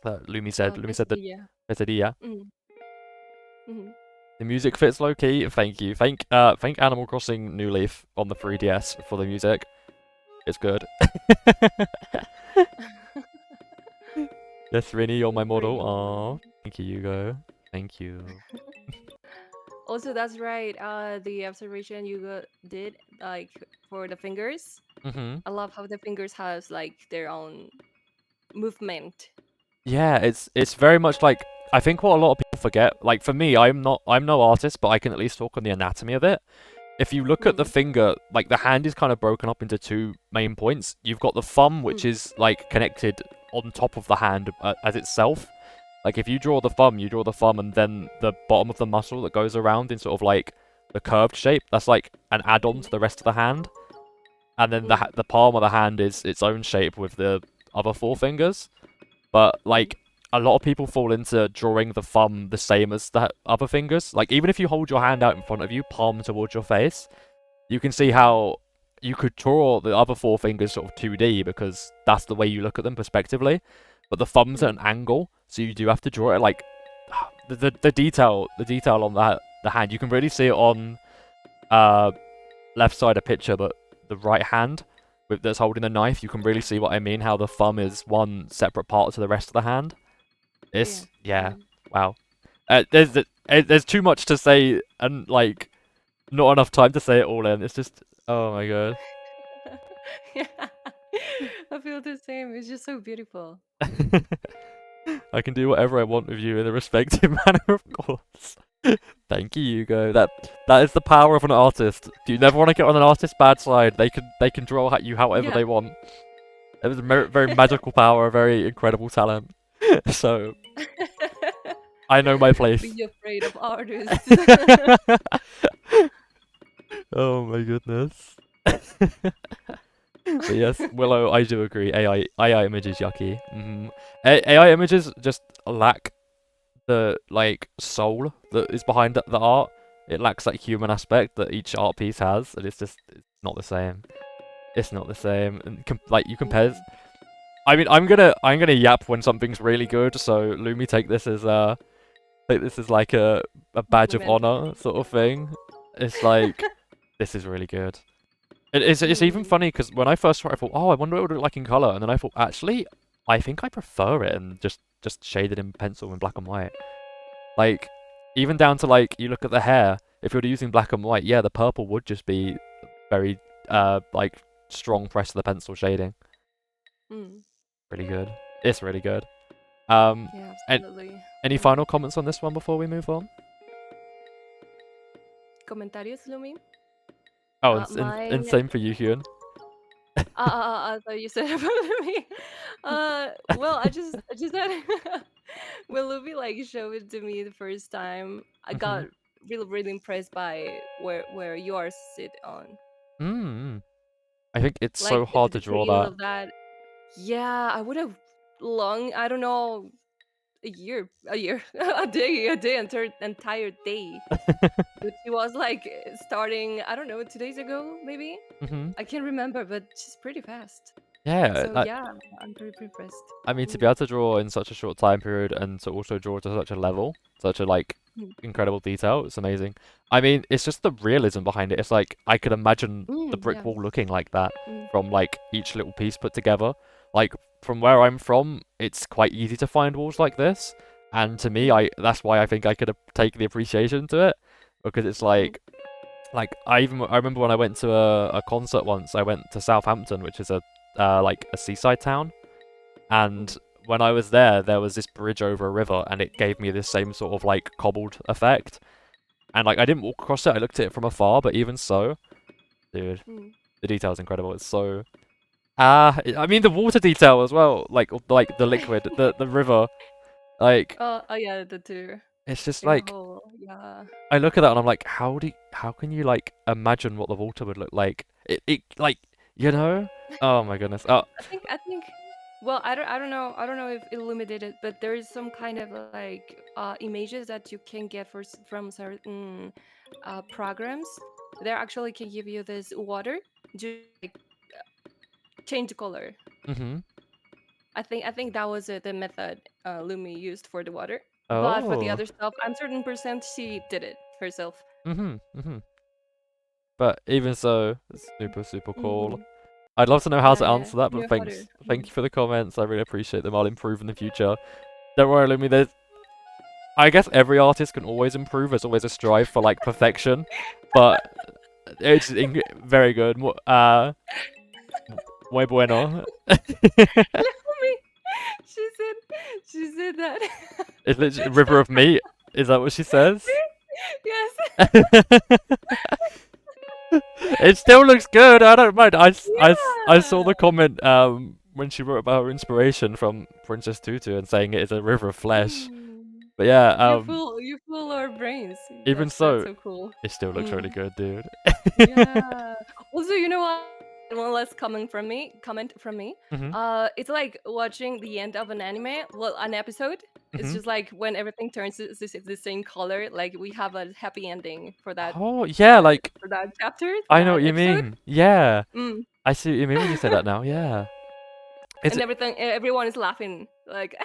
That Lumi said. Lumi said the Quesadilla. pesadilla. Mm. Mm. The music fits low key. Thank you. Thank Animal Crossing New Leaf on the 3DS for the music. It's good. Yes, Rini, you're my model. Rin. Aww. Thank you, Hugo. Thank you. Also, that's right. The observation you did, like for the fingers. Mhm. I love how the fingers has like their own movement. Yeah, it's very much like I think what a lot of people forget. Like for me, I'm no artist, but I can at least talk on the anatomy of it. If you look at the Mm. finger, like the hand is kind of broken up into two main points. You've got the thumb, which Mm. is like connected on top of the hand as itself. Like if you draw the thumb, you draw the thumb, and then the bottom of the muscle that goes around in sort of like the curved shape. That's like an add-on to the rest of the hand. And then Mm. the palm of the hand is its own shape with the other four fingers. But Mm. like a lot of people fall into drawing the thumb the same as the other fingers. Like even if you hold your hand out in front of you, palm towards your face, you can see how you could draw the other four fingers sort of 2D because that's the way you look at them prospectively. But the thumb's at Mm. an angle, so you do have to draw it like the detail on the hand. You can really see it on uh left side of picture, but the right hand that's holding the knife, you can really see what I mean. How the thumb is one separate part to the rest of the hand. Yeah. It's yeah, Mm. wow. There's too much to say and like not enough time to say it all in. It's just oh my god. Yeah. I feel the same. It's just so beautiful. I can do whatever I want with you in a respective manner, of course. Thank you, Hugo. That is the power of an artist. Do you never want to get on an artist's bad side? They can draw at you however Yeah. they want. It was a very magical power, a very incredible talent. So I know my place. Be afraid of artists. Oh my goodness. But yes, Willow, I do agree. AI images yucky. AI images just lack the like soul that is behind the art. It lacks that human aspect that each art piece has, and it's not the same. It's not the same. And like you compare. Mm. I mean, I'm gonna yap when something's really good. So Lumi, take this as like a badge of Compliment. honor sort of thing. It's like this is really good. It's even Mm. funny because when I first saw it, I thought, oh, I wonder what it would look like in color, and then I thought, actually, I think I prefer it and just shaded in pencil in black and white. Like, even down to like you look at the hair. If you're using black and white, yeah, the purple would just be very like strong press of the pencil shading. Mm. Really good. It's really good. Um, Yeah, and absolutely. any Love final it. comments on this one before we move on? Comentarios, Lumi? Oh, and Mine. same for you, Hyun. I thought you said about me. Well, I just had when Luffy like showed it to me the first time, I Mhm. got really impressed by where you are sit on, Mm. I think it's like so hard the to draw detail that. of that. Yeah, I would have long. I don't know, a year, a day, entire day. But she was like starting. I don't know, 2 days ago, maybe. Mhm. I can't remember, but she's pretty fast. Yeah, So yeah, I'm pretty impressed. I mean, to be Mm, able to draw in such a short time period and to also draw to such a level, such a like mm, incredible detail, it's amazing. I mean, it's just the realism behind it. It's like I could imagine the brick yeah. wall looking like that Mm, from like each little piece put together. Like from where I'm from, it's quite easy to find walls like this, and to me, mm, I that's why I think I could take the appreciation to it because it's mm, like I remember when I went to a concert once. I went to Southampton, which is a like a seaside town, mm, and when I was there, there was this bridge over a river, and it gave me this same sort of like cobbled effect. And like I didn't walk across it; I looked at it from afar. But even so, dude, mm. the detail is incredible. It's so I mean the water detail as well, like the liquid, the river. Like Oh yeah, the two it's just in a like whole. Yeah. I look at that and I'm like, how can you like imagine what the water would look like? It like you know? Oh my goodness. Oh. I think. Well, I don't know if illuminated, but there is some kind of like images that you can get from certain programs. They actually can give you this water, just like change color. Mhm. I think that was the method Lumi used for the water. But for the Oh. other stuff, I'm certain percent she did it herself. Mhm. Mhm. But even so, it's super cool. Mm. I'd love to know how to Yeah, answer that, new but water. thank you for the comments. I really appreciate them. I'll improve in the future. Don't worry, Lumi. I guess every artist can always improve. There's always a strive for like perfection, but it's very good. Muy bueno. Lumi, she said, she said that. It's literally river of meat. Is that what she says? Yes. It still looks good. I don't mind. I saw Yeah. the comment when she wrote about her inspiration from Princess Tutu and saying it is a river of flesh. Mm. But yeah, You fool our brains. even That's so, so cool. it still looks really Mm. good, dude. Yeah. Also, you know what? One last comment from me. Mhm. It's like watching the end of an anime, well, an episode. It's Mhm. just like when everything turns to the same color. Like we have a happy ending Oh yeah, uh, like for that chapter, for I know that what you episode. mean. Yeah, Mm. I see what you mean when you say that now. Yeah. It's And everyone is laughing like,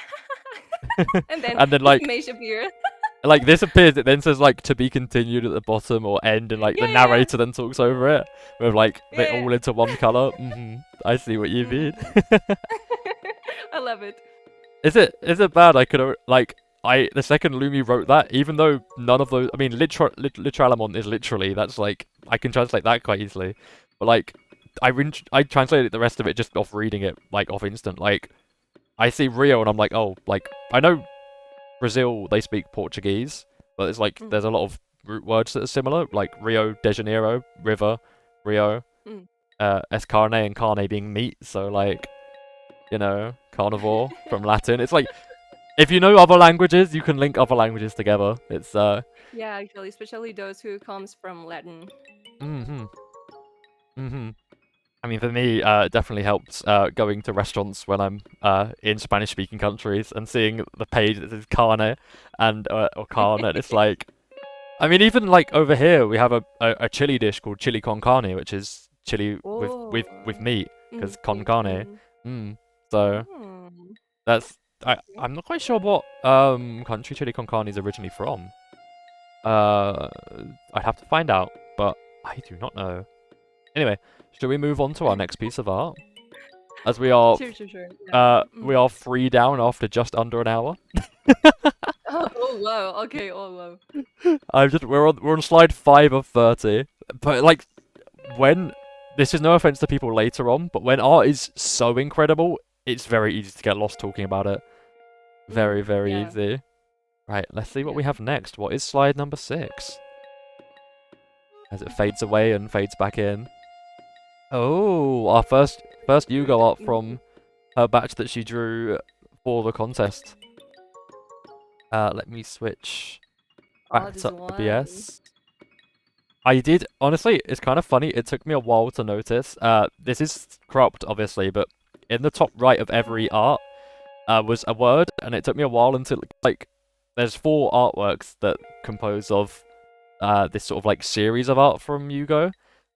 and then and then this like image appears. this appears. It then says like to be continued at the bottom or end, and like the Yeah, narrator then talks over it with like it yeah, all into one color. I see what you yeah. mean. I love it. Is it bad? I could like I the second Lumi wrote that, even though none of those. I mean, literalamon is literally that's like I can translate that quite easily, but like I translated the rest of it just off reading it like off instant. Like I see Rio and I'm like, oh, like I know Brazil they speak Portuguese, but it's like Mm, there's a lot of root words that are similar, like Rio de Janeiro, river, Rio, mm. es carne and carne being meat. So like carnivore from Latin. It's like if you know other languages, you can link other languages together. It's Yeah, actually, especially those who comes from Latin. mhm mhm. I mean, for me, it definitely helps going to restaurants when I'm in Spanish-speaking countries and seeing the page that says carne and or carne. And it's like, I mean, even like over here, we have a chili dish called chili con carne, which is chili Oh, with meat because con meat. carne. Mm. Mm. So Mm. that's Okay. I'm not quite sure what country chili con carne is originally from. Uh, I'd have to find out, but I do not know. Anyway, should we move on to our next piece of art? As we are Sure. Yeah. we are 3 down after just under an hour. Oh wow. Okay. Oh wow. We're on slide 5 of 30. But like when this is no offense to people later on, but when art is so incredible, it's very easy to get lost talking about it. Very, very Yeah. easy. Right, let's see what Yeah. we have next. What is slide number 6? As it fades away and fades back in. Oh, our first Yugo art from her batch that she drew for the contest. Let me switch Oh, back this to one. OBS. I did, honestly, it's kind of funny. It took me a while to notice. This is cropped, obviously, but in the top right of every art was a word, and it took me a while until, like, there's 4 artworks that compose of this sort of, like, series of art from Yugo,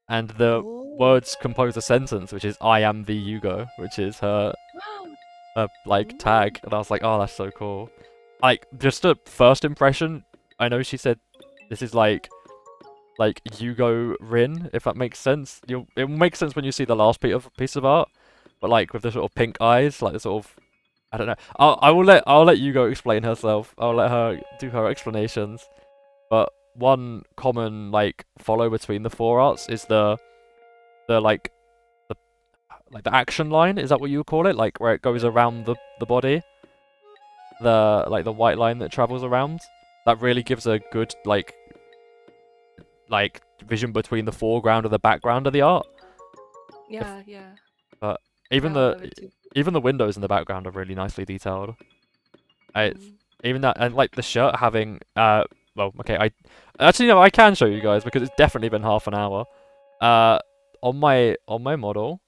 and the Oh. words compose a sentence, which is I am the Yugo, which is her, like, Ooh. tag, and I was like, oh, that's so cool. Like, just a first impression, I know she said this is, like Yugo Rin, if that makes sense. It will make sense when you see the last piece of art, but like with the sort of pink eyes, like the sort of I don't know. I'll let Yugo explain herself. I'll let her do her explanations. But one common like follow between the 4 arts is the the the action line. Is that what you would call it? Like where it goes around the body, the white line that travels around. That really gives a good like vision between the foreground and the background of the art. If, Yeah. but even Yeah, I love it too. even the windows in the background are really nicely detailed. It's Mm. even that and like the shirt having well okay I actually no I can show you guys because it's definitely been half an hour. Uh, on my model,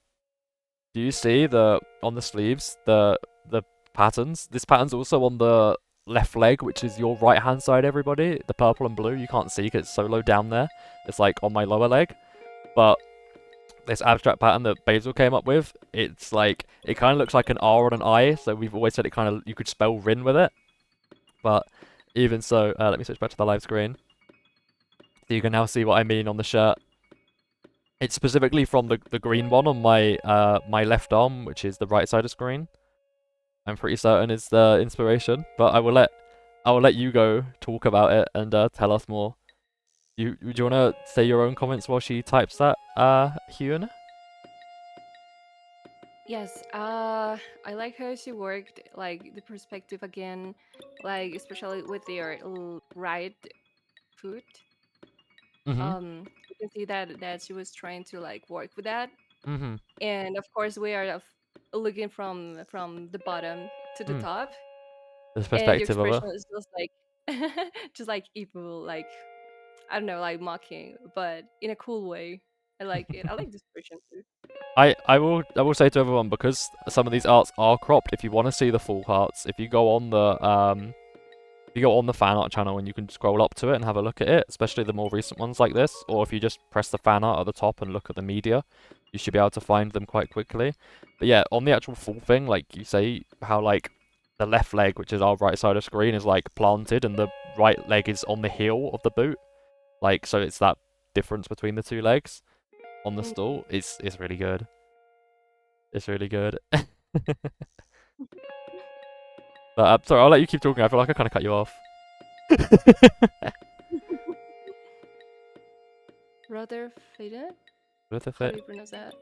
do you see the on the sleeves the patterns? This pattern's also on the left leg, which is your right hand side. Everybody, the purple and blue you can't see because it's so low down there. It's like on my lower leg, but this abstract pattern that Basil came up with, it's like it kind of looks like an R on an I, so we've always said it kind of you could spell Rin with it. But even so, let me switch back to the live screen. So you can now see what I mean on the shirt. It's specifically from the green one on my my left arm, which is the right side of screen. I'm pretty certain is the inspiration, but I will let you go talk about it and tell us more. Do you wanna say your own comments while she types that, Hyun? Yes, I like how she worked like the perspective again, like especially with their right foot. Mhm. You can see that she was trying to like work with that, Mhm. and of course we are looking from the bottom to the Mm. top, This and your perspective of expression her. is just like just like evil, like I don't know, like mocking, but in a cool way. I like it. I like this expression too. I will say to everyone because some of these arts are cropped. If you want to see the full arts, if you go on the if you go on the fan art channel and you can scroll up to it and have a look at it, especially the more recent ones like this, or if you just press the fan art at the top and look at the media, you should be able to find them quite quickly. But yeah, on the actual full thing, like you say, how like the left leg, which is our right side of screen, is like planted and the right leg is on the heel of the boot. Like so it's that difference between the 2 legs on the Mm. stool. It's really good. It's really good. But sorry, I'll let you keep talking. I feel like I kind of cut you off. Rutherford? What the How fuck? do you pronounce that?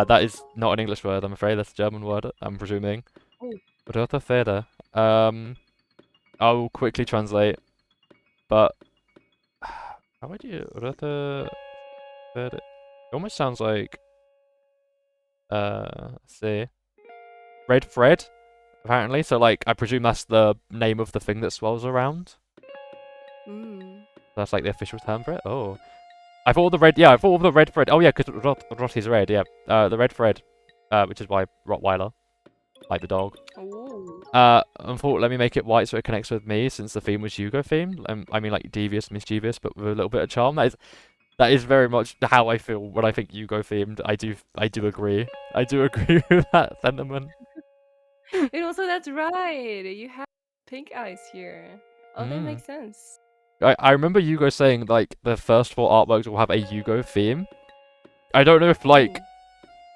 That is not an English word, I'm afraid. That's a German word, I'm presuming. Oh, Rote Feder. I'll quickly translate, but how would you Rote Feder? It almost sounds like let's see, red thread, apparently. So like, I presume that's the name of the thing that swells around. mm. That's like the official term for it. Oh, I thought the red. Yeah, I thought of the red thread. Oh yeah, because Rot is red. Yeah, the red thread, which is why Rottweiler, like the dog. Oh. Unfortunately, let me make it white so it connects with me since the theme was Yugo themed. I mean, like devious, mischievous, but with a little bit of charm. That is very much how I feel when I think Yugo themed. I do agree. I do agree with that sentiment. And also, that's right. You have pink eyes here. Oh, that Mm. makes sense. I remember Yugo saying like the first 4 artworks will have a Yugo theme. I don't know if like Oh.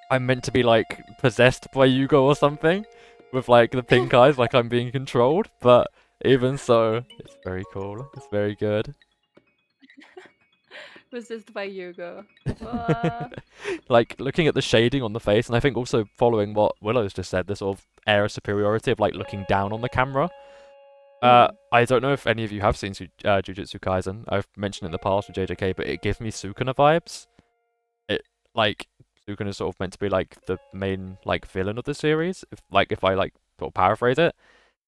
I'm meant to be like possessed by Yugo or something, with like the pink eyes, like I'm being controlled. But even so, it's very cool. It's very good. Resist by Hugo. Uh, Like looking at the shading on the face, and I think also following what Willow's just said, this sort of air of superiority of like looking down on the camera. mm, I don't know if any of you have seen Jujutsu Kaisen. I've mentioned it in the past with JJK, but it gives me Sukuna vibes. It like Sukuna is sort of meant to be like the main like villain of the series. If I like sort of paraphrase it,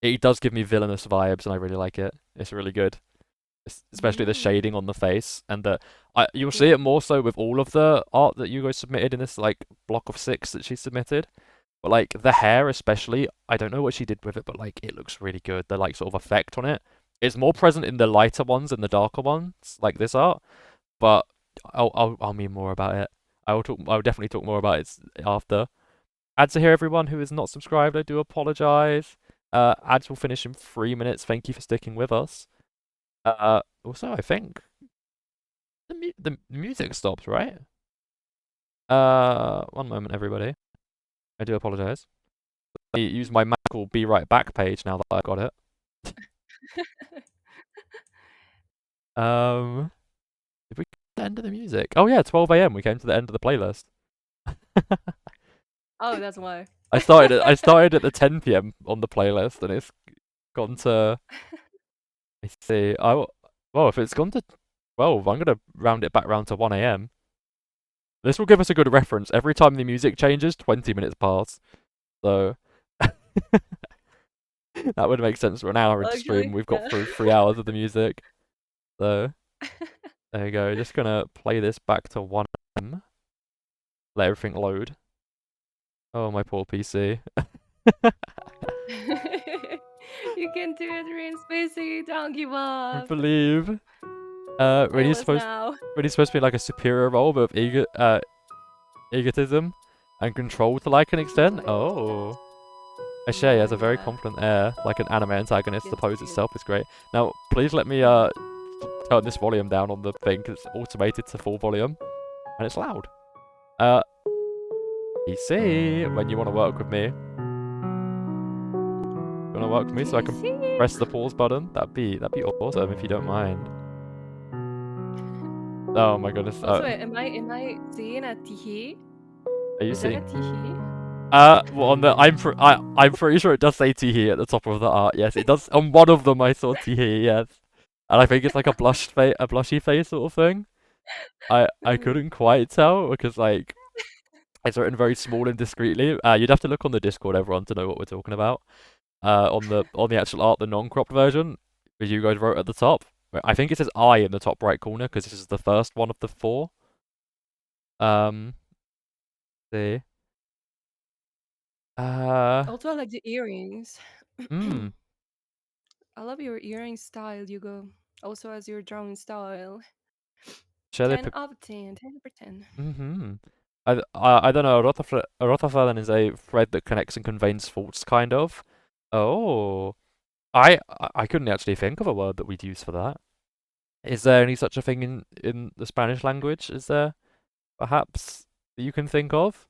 it does give me villainous vibes, and I really like it. It's really good, especially the mm, shading on the face, and you'll see yeah. it more so with all of the art that you guys submitted in this like block of 6 that she submitted. But like the hair especially, I don't know what she did with it, but like it looks really good. The like sort of effect on it. It's more present in the lighter ones and the darker ones, like this art. But I'll mean more about it. I'll definitely talk more about it after. Ads are here, everyone who is not subscribed. I do apologize. Ads will finish in 3 minutes. Thank you for sticking with us. Also, I think the music stops, right? 1 moment, everybody. I do apologize. I use my Mac will be right back page now that I've got it. Did we get to the end of the music? Oh yeah, 12 a.m. We came to the end of the playlist. Oh, that's why. I started at the 10 p.m. on the playlist, and it's gone to. Let's see. Well, if it's gone to 12, I'm gonna round it back round to 1 a.m. This will give us a good reference. Every time the music changes, 20 minutes pass. So that would make sense. We're an hour into stream. Actually, We've got yeah. through 3 hours of the music. So there you go. Just gonna play this back to 1 a.m. Let everything load. Oh, my poor PC. You can do it, Rin Spacey. Don't give I up. believe. When he's Playlist supposed now. when he's supposed to be like a superior role, but of egotism and control to like an extent. Oh. Ashay has a very Yeah. confident air, like an anime antagonist. The Yes, pose dude. itself is great. Now, please let me turn this volume down on the thing because it's automated to full volume and it's loud. Uh, PC, when you want to work with me, you want to work with me so I can PC. press the pause button. That'd be awesome if you don't mind. Oh my goodness. Also, am I seeing a tihi? Are you Is that a seeing? tihi? Well, I'm pretty sure it does say Teehee at the top of the art. Yes, it does. On one of them, I saw Teehee. Yes, and I think it's like a blushy face sort of thing. I couldn't quite tell because like it's written very small and discreetly. You'd have to look on the Discord, everyone, to know what we're talking about. On the actual art, the non-cropped version, that you guys wrote at the top. I think it says I in the top right corner because this is the first one of the 4. Um, see. Uh, Also, I like the earrings. hmm. I love your earring style, Hugo. Also, as your drawing style. Share the 10 out of 10. 10 over 10. Mm-hmm. I don't know. A Rotaflan is a thread that connects and conveys thoughts, kind of. Oh, I couldn't actually think of a word that we'd use for that. Is there any such a thing in the Spanish language? Is there perhaps that you can think of?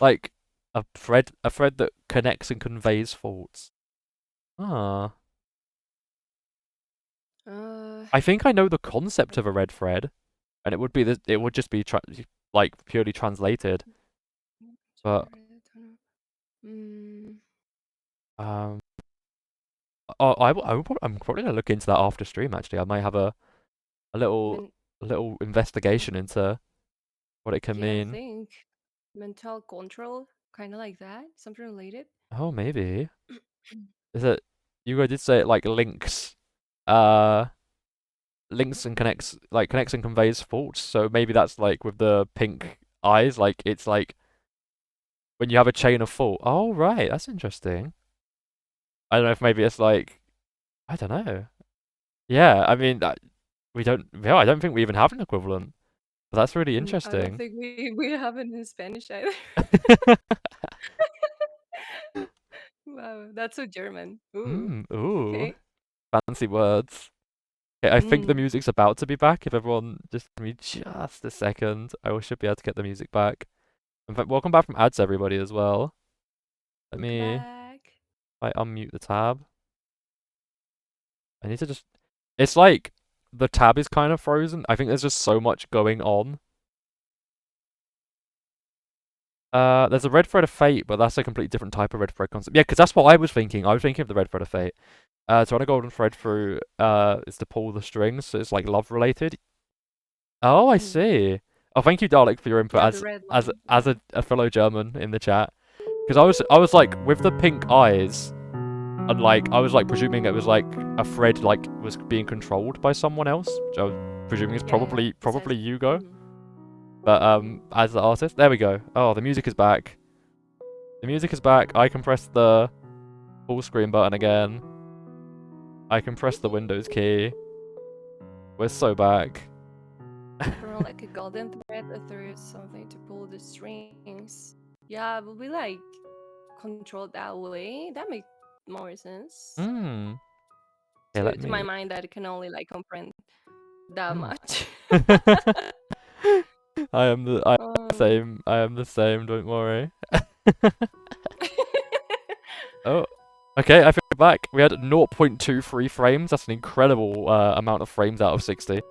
Like a thread that connects and conveys thoughts. Ah, Uh, I think I know the concept of a red thread, and it would just be like purely translated, but mm, um. I'm probably gonna look into that after stream. Actually, I might have a little men- a little investigation into what it can yeah, I mean. think mental control, kind of like that. Something related. Oh, maybe is it? You guys did say it like uh, links and connects and conveys thoughts. So maybe that's like with the pink eyes. Like it's like when you have a chain of thought. Oh, right, that's interesting. I don't know if maybe it's like I don't know. Yeah, I mean we don't. Yeah, I don't think we even have an equivalent. But that's really I don't interesting. think we have it in Spanish either. Wow, that's so German. Ooh, Ooh, okay. fancy words. Okay, I think the Mm. music's about to be back. If everyone just give me just a second, I should be able to get the music back. In fact, welcome back from ads, everybody, as well. Let Welcome me back. I unmute the tab. I need to just. It's like the tab is kind of frozen. I think there's just so much going on. There's a red thread of fate, but that's a completely different type of red thread concept. Yeah, because that's what I was thinking. I was thinking of the red thread of fate. So on a golden thread through is to pull the strings, so it's like love related. Oh, I Mm. see. Oh, thank you, Dalek, for your input Yeah, the red as one. as Yeah. a fellow German in the chat. Because I was like with the pink eyes, and like I was like presuming it was like a thread like was being controlled by someone else, which I was presuming is Yeah, yeah. It says. probably Hugo. Mm. But Mm. as the artist, there we go. Oh, the music is back. The music is back. I can press the full screen button again. I can press the Windows key. We're so back. From like a golden thread through something to pull the strings. Yeah, but we like control that way. That makes more sense Hmm. Okay, let to my me. mind that it can only like comprehend that Hmm. much. I am the um. same. I am the same. Don't worry. Oh. Okay, I think we're back. We had 0.23 frames. That's an incredible amount of frames out of 60.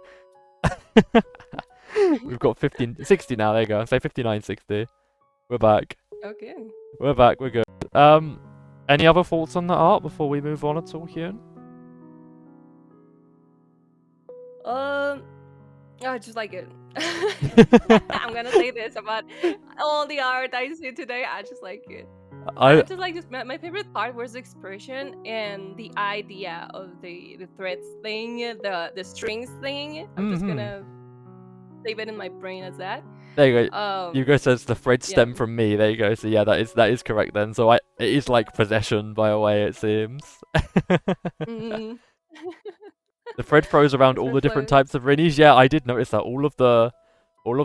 We've got 15, 60 now. There you go. Say 59, 60. We're back. Okay. We're back. We're good. Any other thoughts on the art before we move on at all, Hyun? Um. I just like it. I'm gonna say this about all the art I see today. I just like it. I I just like this. My favorite part was the expression and the idea of the threads thing, the strings thing. I'm just mm-hmm. gonna save it in my brain as that. There you go. Um, Hugo says the thread yeah. stem from me. There you go. So yeah, that is correct then. So it is like possession by a way it seems. Mm, The thread throws around it all the different reflects. types of rinnies. Yeah, I did notice that all of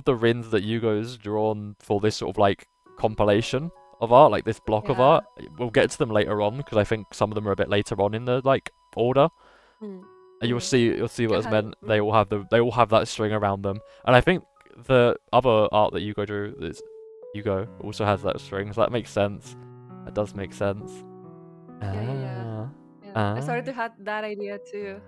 the rins that Hugo's drawn for this sort of like compilation of art, like this block of Yeah. art. We'll get to them later on because I think some of them are a bit later on in the like order. Mm, And you'll mm. see what I it's had. meant. They all have that string around them. And I think the other art that Hugo drew, is Hugo, also has that string. So that makes sense. That does make sense. Yeah, yeah, yeah. Ah, Yeah. I ah. started to have that idea too.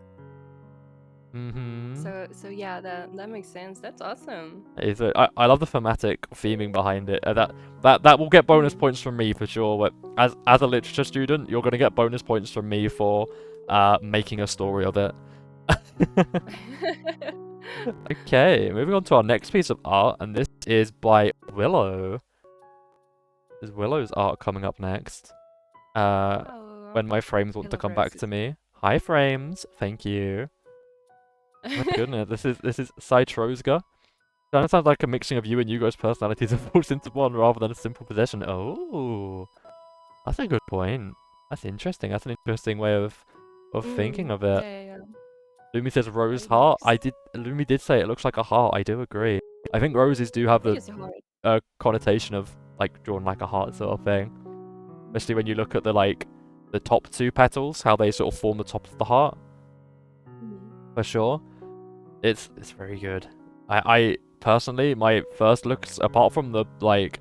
Mhm. So yeah, that makes sense. That's awesome. I love the thematic theming behind it. That will get bonus Mm. points from me for sure. But as a literature student, you're gonna get bonus points from me for making a story of it. Okay, moving on to our next piece of art, and this is by Willow. There's Willow's art coming up next. Oh, When my frames I want to love come back roses. to me. Hi frames, thank you. My goodness, this is Cytrosga. Kind of sounds like a mixing of you and Yugo's personalities evolved into one rather than a simple possession. Oh, that's a good point. That's interesting. That's an interesting way of thinking of it. Yeah, yeah, yeah. Lumi says Yeah, rose it heart. makes. Lumi did say it looks like a heart. I do agree. I think roses do I have think the it's hard. connotation of like drawn like a heart sort of thing. Especially when you look at the top two petals, how they sort of form the top of the heart. Mm. For sure. It's very good. I personally, my first looks, apart from the like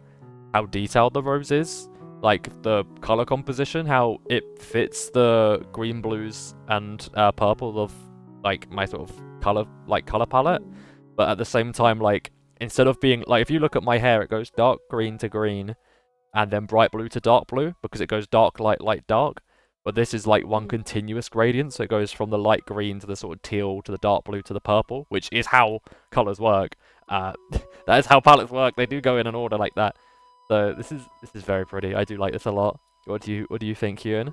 how detailed the rose is, like the color composition, how it fits the green, blues, and purple of like my sort of color palette. Mm. But at the same time, like instead of being like if you look at my hair, it goes dark green to green, and then bright blue to dark blue because it goes dark, light, light, dark. But this is like one Mm. continuous gradient, so it goes from the light green to the sort of teal to the dark blue to the purple, which is how colors work. Uh, that is how palettes work. They do go in an order like that. So this is very pretty. I do like this a lot. What do you think, Ewan?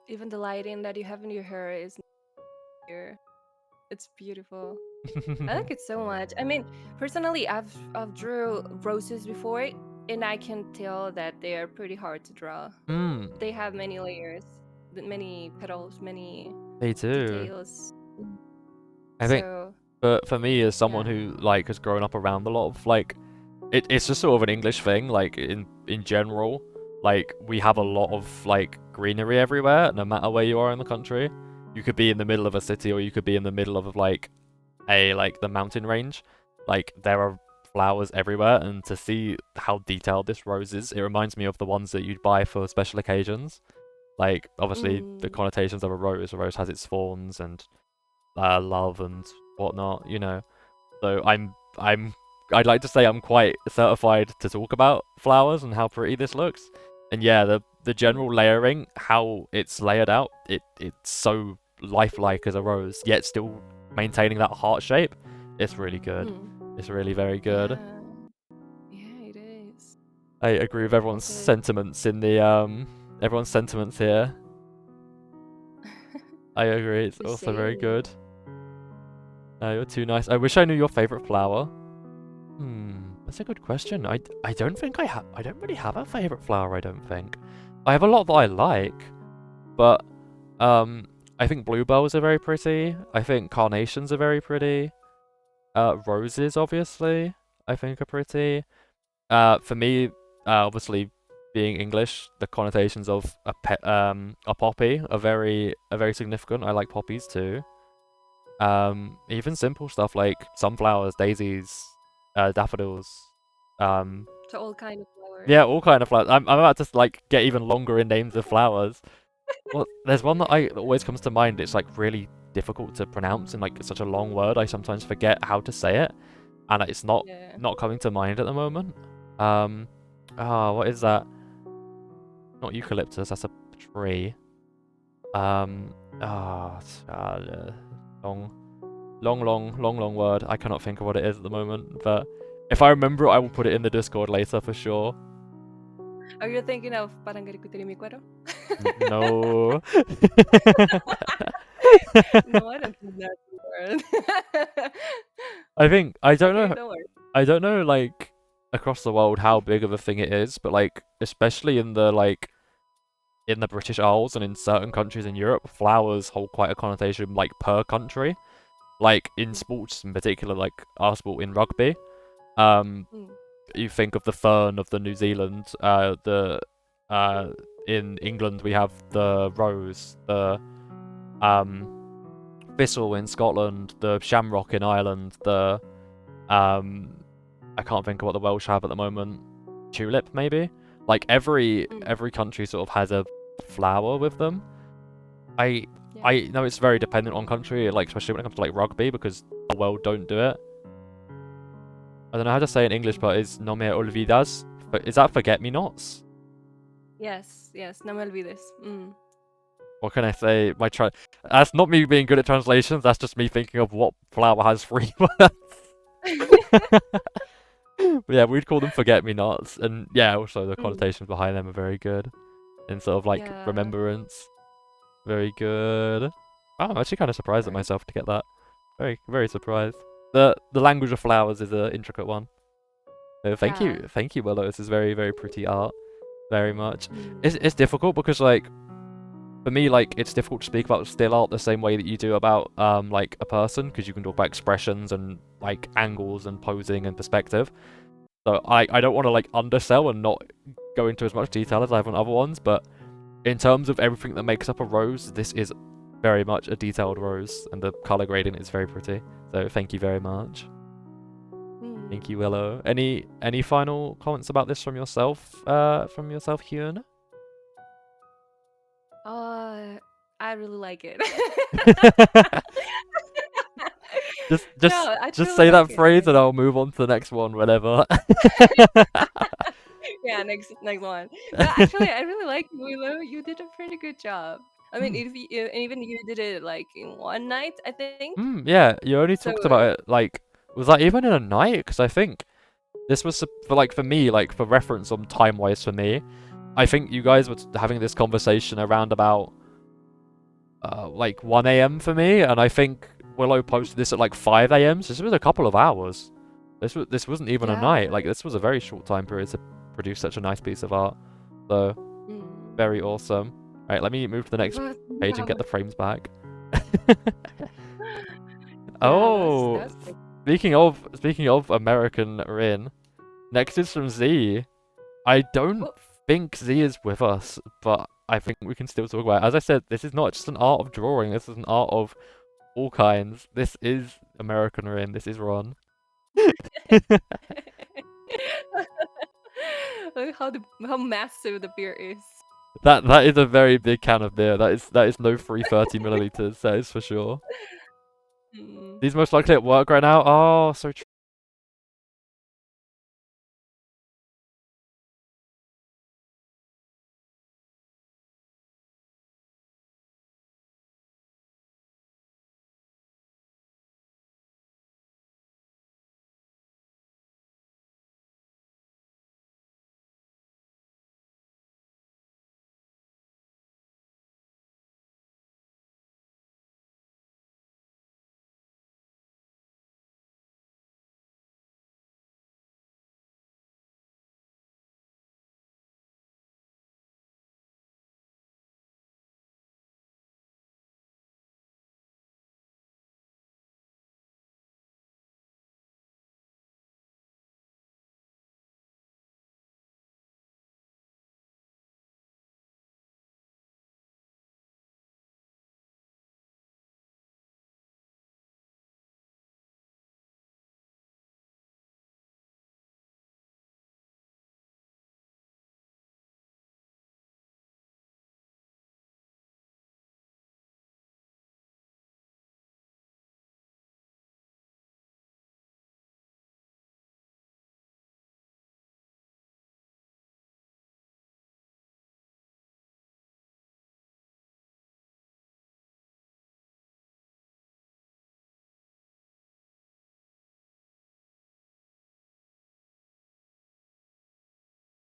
Even the lighting that you have in your hair is here. It's beautiful. I like it so much. I mean, personally, I've drew roses before, and I can tell that they are pretty hard to draw. Hmm, They have many layers, many petals, many they do. details. Mm. I think So for me as someone yeah. who like has grown up around a lot of like it's just sort of an English thing, like in general. Like we have a Mm. lot of like greenery everywhere, no matter where you are in the country. You could be in the middle of a city or you could be in the middle of like the mountain range. Like there are flowers everywhere, and to see how detailed this rose is, it reminds me of the ones that you'd buy for special occasions. Like, obviously, the Mm. connotations of a rose. A rose has its thorns and love and whatnot, you know. So I'd like to say I'm quite certified to talk about flowers and how pretty this looks. And yeah, the general layering, how it's layered out, it's so lifelike as a rose, yet still maintaining that heart shape. It's really good. Mm. It's really very good. Yeah. Yeah, it is. I agree with everyone's Because sentiments in the everyone's sentiments here. I agree. It's the also very same. good. You're too nice. I wish I knew your favorite flower. That's a good question. I don't think I don't really have a favorite flower, I don't think. I have a lot that I like, but I think bluebells are very pretty. I think carnations are very pretty. Roses obviously I think are pretty. For me, obviously being English, the connotations of a poppy are very significant. I like poppies too. Even simple stuff like sunflowers, daisies, daffodils. Um, To all kind of flowers. yeah, all kind of flowers. I'm about to like get even longer in names of flowers. Well, there's one that always comes to mind. It's like really difficult to pronounce and like such a long word. I sometimes forget how to say it, and it's Yeah. not coming to mind at the moment. What is that? Not eucalyptus. That's a tree. Um, ah, long. Long word. I cannot think of what it is at the moment, but if I remember it, I will put it in the Discord later for sure. Are you thinking of Parangaricutirimícuaro? No. No, I don't think that's the word. I think Okay, don't worry. I don't know like across the world how big of a thing it is, but like especially in the in the British Isles and in certain countries in Europe, flowers hold quite a connotation like per country. Like in sports in particular, like our sport in rugby. Um, Mm. you think of the fern of the New Zealand, the uh in England we have the rose, the um thistle in Scotland, the shamrock in Ireland, the I can't think of what the Welsh have at the moment. Tulip maybe? Like Mm. every country sort of has a flower with them. I Yeah. I know it's very dependent on country, like especially when it comes to like rugby because the world don't do it. I don't know how to say it in English, but is no me olvidas? Is that forget me nots? Yes, yes, no me olvides. Mm. What can I say? That's not me being good at translations. That's just me thinking of what flower has three words. But yeah, we'd call them forget me nots, and yeah, also the Mm. connotations behind them are very good, and sort of like Yeah. remembrance, very good. Oh, I'm actually kind of surprised at Right. myself to get that. Very surprised. The language of flowers is an intricate one. So Yeah. thank you, Willow. This is very pretty art. Very much. Mm. It's difficult because like for me like it's difficult to speak about still art the same way that you do about like a person because you can talk about expressions and like angles and posing and perspective. So I don't want to like undersell and not go into as much detail as I have on other ones, but in terms of everything that makes up a rose, this is very much a detailed rose, and the color grading is very pretty. So thank you very much. Thank Mm. you, Willow. Any final comments about this from yourself? From yourself, Hyun? Uh, I really like it. just No, I just truly say like that it. phrase, and I'll move on to the next one whenever. Yeah, next one. No, actually, I really like Willow. You did a pretty good job. I mean, Hmm. if you, even you did it like in one night, I think. Yeah, you only So talked about it like was that even in a night? Because I think this was for like for me, like for reference on time wise for me. I think you guys were having this conversation around about like 1 a.m. for me, and I think Willow posted this at like 5 a.m. So this was a couple of hours. This wasn't even a yeah. night. Like this was a very short time period to produce such a nice piece of art. So Mm. very awesome. Right, let me move to the next But page and yeah, get the frames back. yeah, Oh, that's like, speaking of American Rin, next is from Z. I don't oh, think Z is with us, but I think we can still talk about it. As I said, this is not just an art of drawing. This is an art of all kinds. This is American Rin. This is Ron. Look how massive the beer is. That is a very big can of beer. That is no free 30 milliliters. That is for sure. Mm. He's most likely at work right now. Oh, so